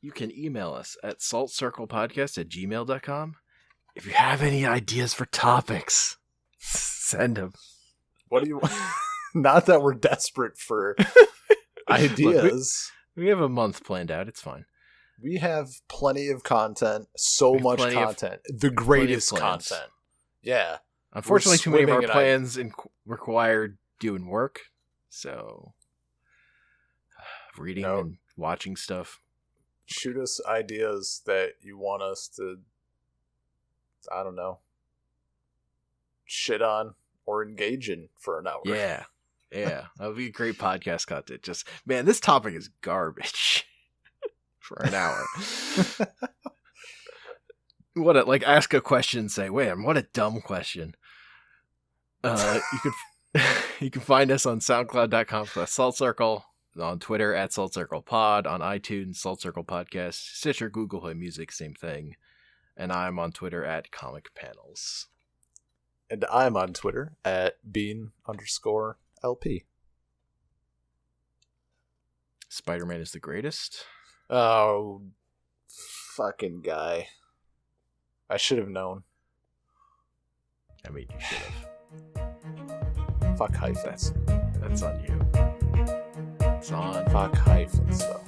you can email us at saltcirclepodcast@gmail.com. If you have any ideas for topics, send them. What do you want? Not that we're desperate for ideas. Look, we have a month planned out. It's fine. We have plenty of content. So much content. The greatest content. Yeah. Unfortunately, too many of our plans require doing work. So, reading No. and watching stuff. Shoot us ideas that you want us to, I don't know, shit on or engage in for an hour. Yeah. Yeah. That would be a great podcast content. Just, man, this topic is garbage for an hour. Ask a question and say, wait, what a dumb question. You can find us on soundcloud.com/saltcircle, on Twitter @saltcirclepod, on iTunes, Salt Circle Podcast, Stitcher, Google Play Music, same thing. And I'm on Twitter @comicpanels. And I'm on Twitter @bean_LP. Spider-Man is the greatest. Oh, fucking guy. I should have known. I mean, you should have. Fuck hyphens. That's on you. It's on. Fuck hyphens, though.